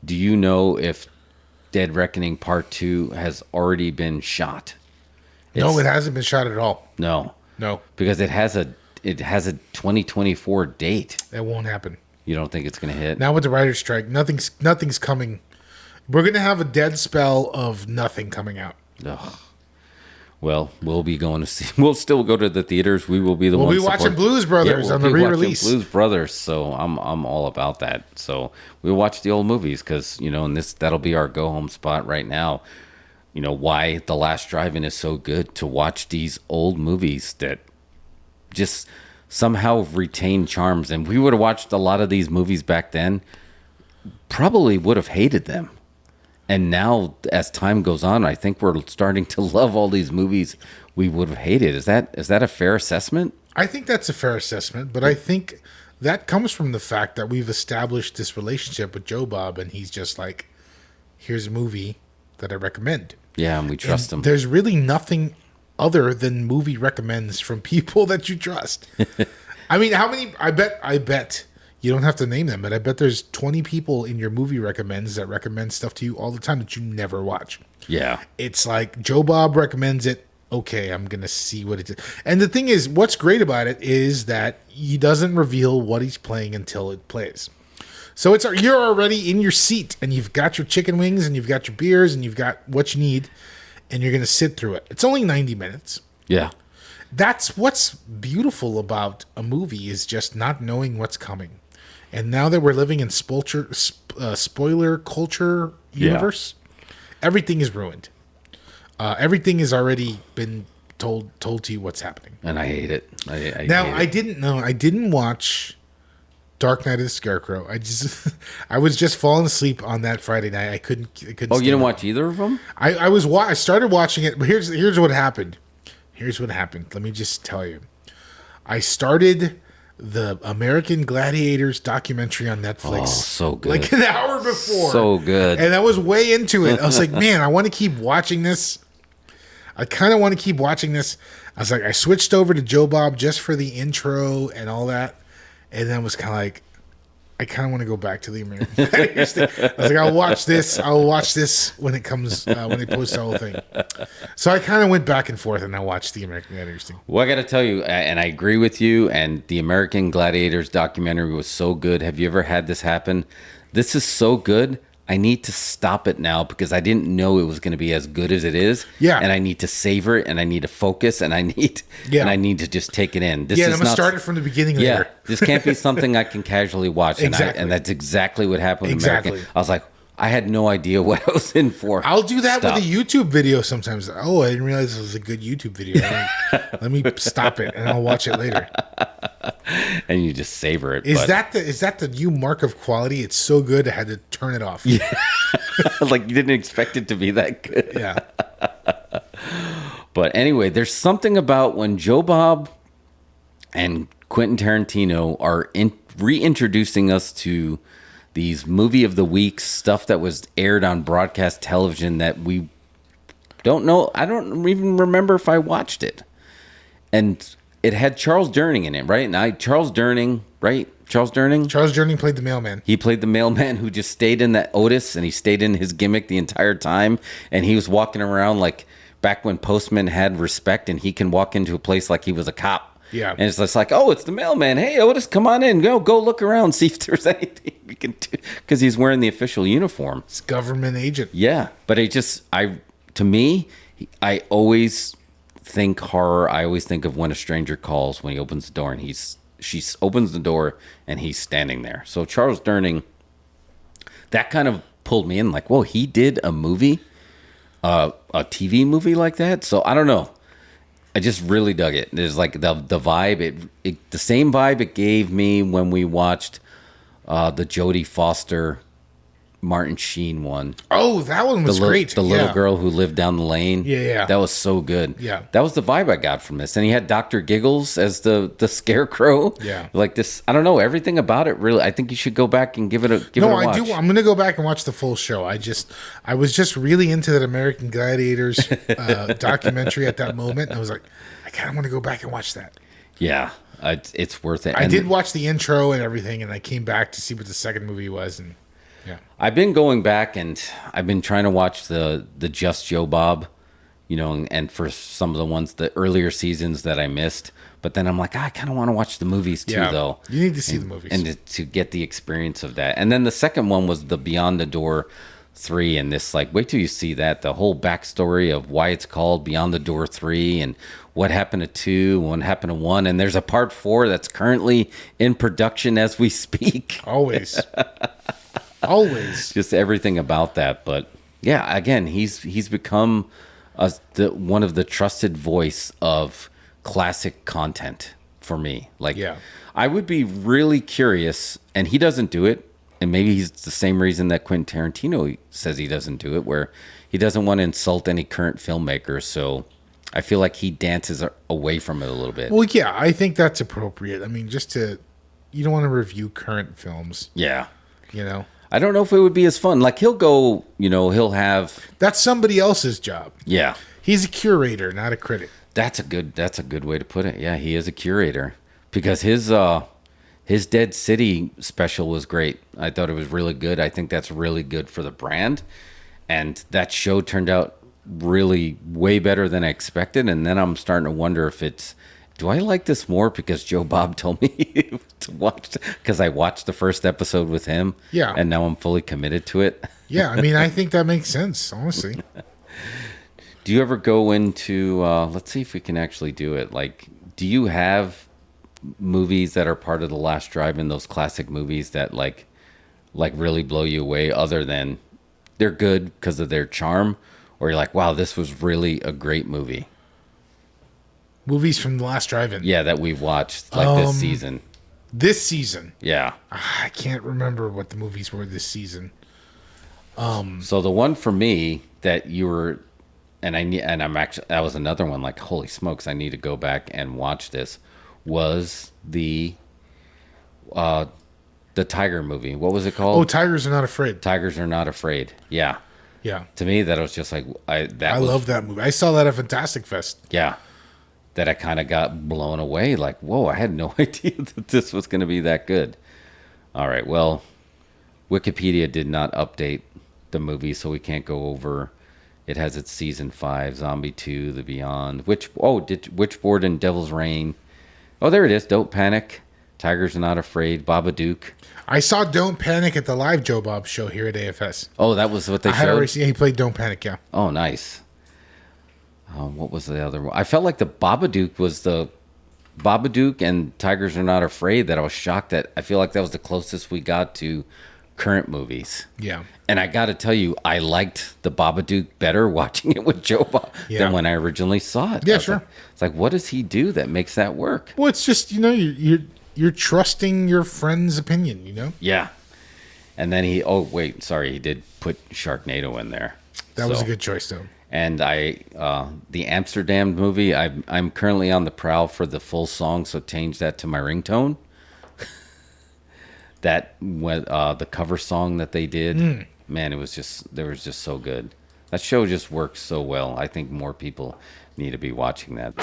Do you know if Dead Reckoning Part 2 has already been shot? No, it hasn't been shot at all. No, No, because it has a 2024 date. that won't happen. You don't think it's going to hit? Now with the writer's strike, nothing's coming. We're gonna have a dead spell of nothing coming out. Ugh. Well, we'll be going to see. We'll still go to the theaters. We will be the We'll ones be watching support- Blues Brothers we'll on the be watching re-release. Blues Brothers. So I'm all about that. So we watch the old movies because and that'll be our go home spot right now. Why the Last Drive-In is so good to watch these old movies that just somehow retain charms. And we would have watched a lot of these movies back then, probably would have hated them. And now, as time goes on, I think we're starting to love all these movies we would have hated. Is that a fair assessment? I think that's a fair assessment, but I think that comes from the fact that we've established this relationship with Joe Bob, and he's just like, here's a movie that I recommend. Yeah, and we trust And them. there's really nothing other than movie recommends from people that you trust. I mean, how many? I bet you don't have to name them, but I bet there's 20 people in your movie recommends that recommend stuff to you all the time that you never watch. Yeah. It's like Joe Bob recommends it. Okay, I'm going to see what it is. And the thing is, what's great about it is that he doesn't reveal what he's playing until it plays. So you're already in your seat, and you've got your chicken wings, and you've got your beers, and you've got what you need, and you're going to sit through it. It's only 90 minutes. Yeah. That's what's beautiful about a movie is just not knowing what's coming. And now that we're living in spoiler culture universe, everything is ruined. Everything has already been told to you what's happening. And I hate it. I Now, hate I it. didn't know. I didn't watch Dark Knight of the Scarecrow. I was just falling asleep on that Friday night. I couldn't. Oh, you didn't watch either of them? I started watching it, but here's what happened. Here's what happened. Let me just tell you. I started the American Gladiators documentary on Netflix. Oh, so good. Like an hour before. So good. And I was way into it. I was like, man, I want to keep watching this. I kind of want to keep watching this. I was like, I switched over to Joe Bob just for the intro and all that. And then was kind of like, I kind of want to go back to the American Gladiators thing. I was like, I'll watch this when it comes, when they post the whole thing. So I kind of went back and forth and I watched the American Gladiators thing. Well, I got to tell you, and I agree with you, and the American Gladiators documentary was so good. Have you ever had this happen? This is so good. I need to stop it now because I didn't know it was going to be as good as it is. Yeah. And I need to savor it, and I need to focus, and I need to just take it in. This I'm going to start it from the beginning later. This can't be something I can casually watch. Exactly. And that's exactly what happened with Exactly. American. I was like, I had no idea what I was in for. I'll do that with a YouTube video sometimes. Oh, I didn't realize this was a good YouTube video. Let me stop it, and I'll watch it later. And you just savor it. Is that the new mark of quality? It's so good I had to turn it off. Yeah. Like you didn't expect it to be that good. Yeah. But anyway, there's something about when Joe Bob and Quentin Tarantino are reintroducing us to these movie of the week stuff that was aired on broadcast television that we don't know. I don't even remember if I watched it. And it had Charles Durning in it, right? Charles Durning played the mailman. He played the mailman who just stayed in that Otis, and he stayed in his gimmick the entire time. And he was walking around like back when postmen had respect, and he can walk into a place like he was a cop. Yeah. And it's just like, oh, it's the mailman. Hey, Otis, come on in. Go look around, see if there's anything we can do. Because he's wearing the official uniform. It's government agent. Yeah. But to me, I always think horror. I always think of When a Stranger Calls, when he opens the door and she opens the door and he's standing there. So Charles Durning, that kind of pulled me in like, whoa, he did a movie, a TV movie like that. So I don't know. I just really dug it. There's like the vibe. The same vibe it gave me when we watched the Jodie Foster, Martin Sheen one. Oh, that one was great. The little girl who lived down the lane. Yeah. That was so good. Yeah. That was the vibe I got from this. And he had Dr. Giggles as the scarecrow. Yeah. Like this, I don't know, everything about it really, I think you should go back and give it a watch. No, I do. I'm going to go back and watch the full show. I was just really into that American Gladiators documentary at that moment. And I was like, I kind of want to go back and watch that. Yeah. It's worth it. I did watch the intro and everything, and I came back to see what the second movie was, and yeah. I've been going back and I've been trying to watch the Just Joe Bob, and for some of the ones, the earlier seasons that I missed. But then I'm like, I kind of want to watch the movies too, though. You need to see the movies. And to get the experience of that. And then the second one was the Beyond the Door 3. And this, like, wait till you see that. The whole backstory of why it's called Beyond the Door 3 and what happened to 2, what happened to 1. And there's a part 4 that's currently in production as we speak. Always. Always. Just everything about that. But yeah, again, he's become one of the trusted voice of classic content for me. Like, yeah. I would be really curious, and he doesn't do it, and maybe he's the same reason that Quentin Tarantino says he doesn't do it, where he doesn't want to insult any current filmmakers. So I feel like he dances away from it a little bit. Well, yeah, I think that's appropriate. I mean, you don't want to review current films. Yeah. I don't know if it would be as fun. Like, he'll go, he'll have... That's somebody else's job. Yeah. He's a curator, not a critic. That's a good way to put it. Yeah, he is a curator. Because his Dead City special was great. I thought it was really good. I think that's really good for the brand. And that show turned out really way better than I expected. And then I'm starting to wonder if do I like this more because Joe Bob told me to watch, because I watched the first episode with him. Yeah. And now I'm fully committed to it. Yeah, I mean, I think that makes sense, honestly. Do you ever go into, let's see if we can actually do it. Like, do you have movies that are part of the Last Drive-in, those classic movies that like really blow you away, other than they're good because of their charm, or you're like, wow, this was really a great movie? Movies from the Last Drive-in. Yeah, that we've watched this season. This season. Yeah. I can't remember what the movies were this season. So the one for me that you were, I'm actually, that was another one. Like, holy smokes, I need to go back and watch this. Was the Tiger movie? What was it called? Oh, Tigers Are Not Afraid. Tigers Are Not Afraid. Yeah. Yeah. To me, that was just like I love that movie. I saw that at Fantastic Fest. Yeah. That I kind of got blown away. Like, whoa, I had no idea that this was going to be that good. All right. Well, Wikipedia did not update the movie, so we can't go over. It has its season 5, Zombie 2, The Beyond, Witchboard and Devil's Reign. Oh, there it is. Don't Panic, Tigers Are Not Afraid, Babadook. I saw Don't Panic at the live Joe Bob show here at AFS. Oh, that was what they I had showed? already seen. He played Don't Panic, yeah. Oh, nice. What was the other one? I felt like the Babadook was the Babadook and Tigers Are Not Afraid that I was shocked that. I feel like that was the closest we got to current movies. Yeah. And I got to tell you, I liked the Babadook better watching it with Joe Bob than when I originally saw it. Yeah, sure. It's like, what does he do that makes that work? Well, it's just, you're trusting your friend's opinion, Yeah. And then he did put Sharknado in there. That was a good choice, though. And the Amsterdam movie, I'm currently on the prowl for the full song, so change that to my ringtone. The cover song that they did, man, it was just so good. That show just works so well. I think more people need to be watching that.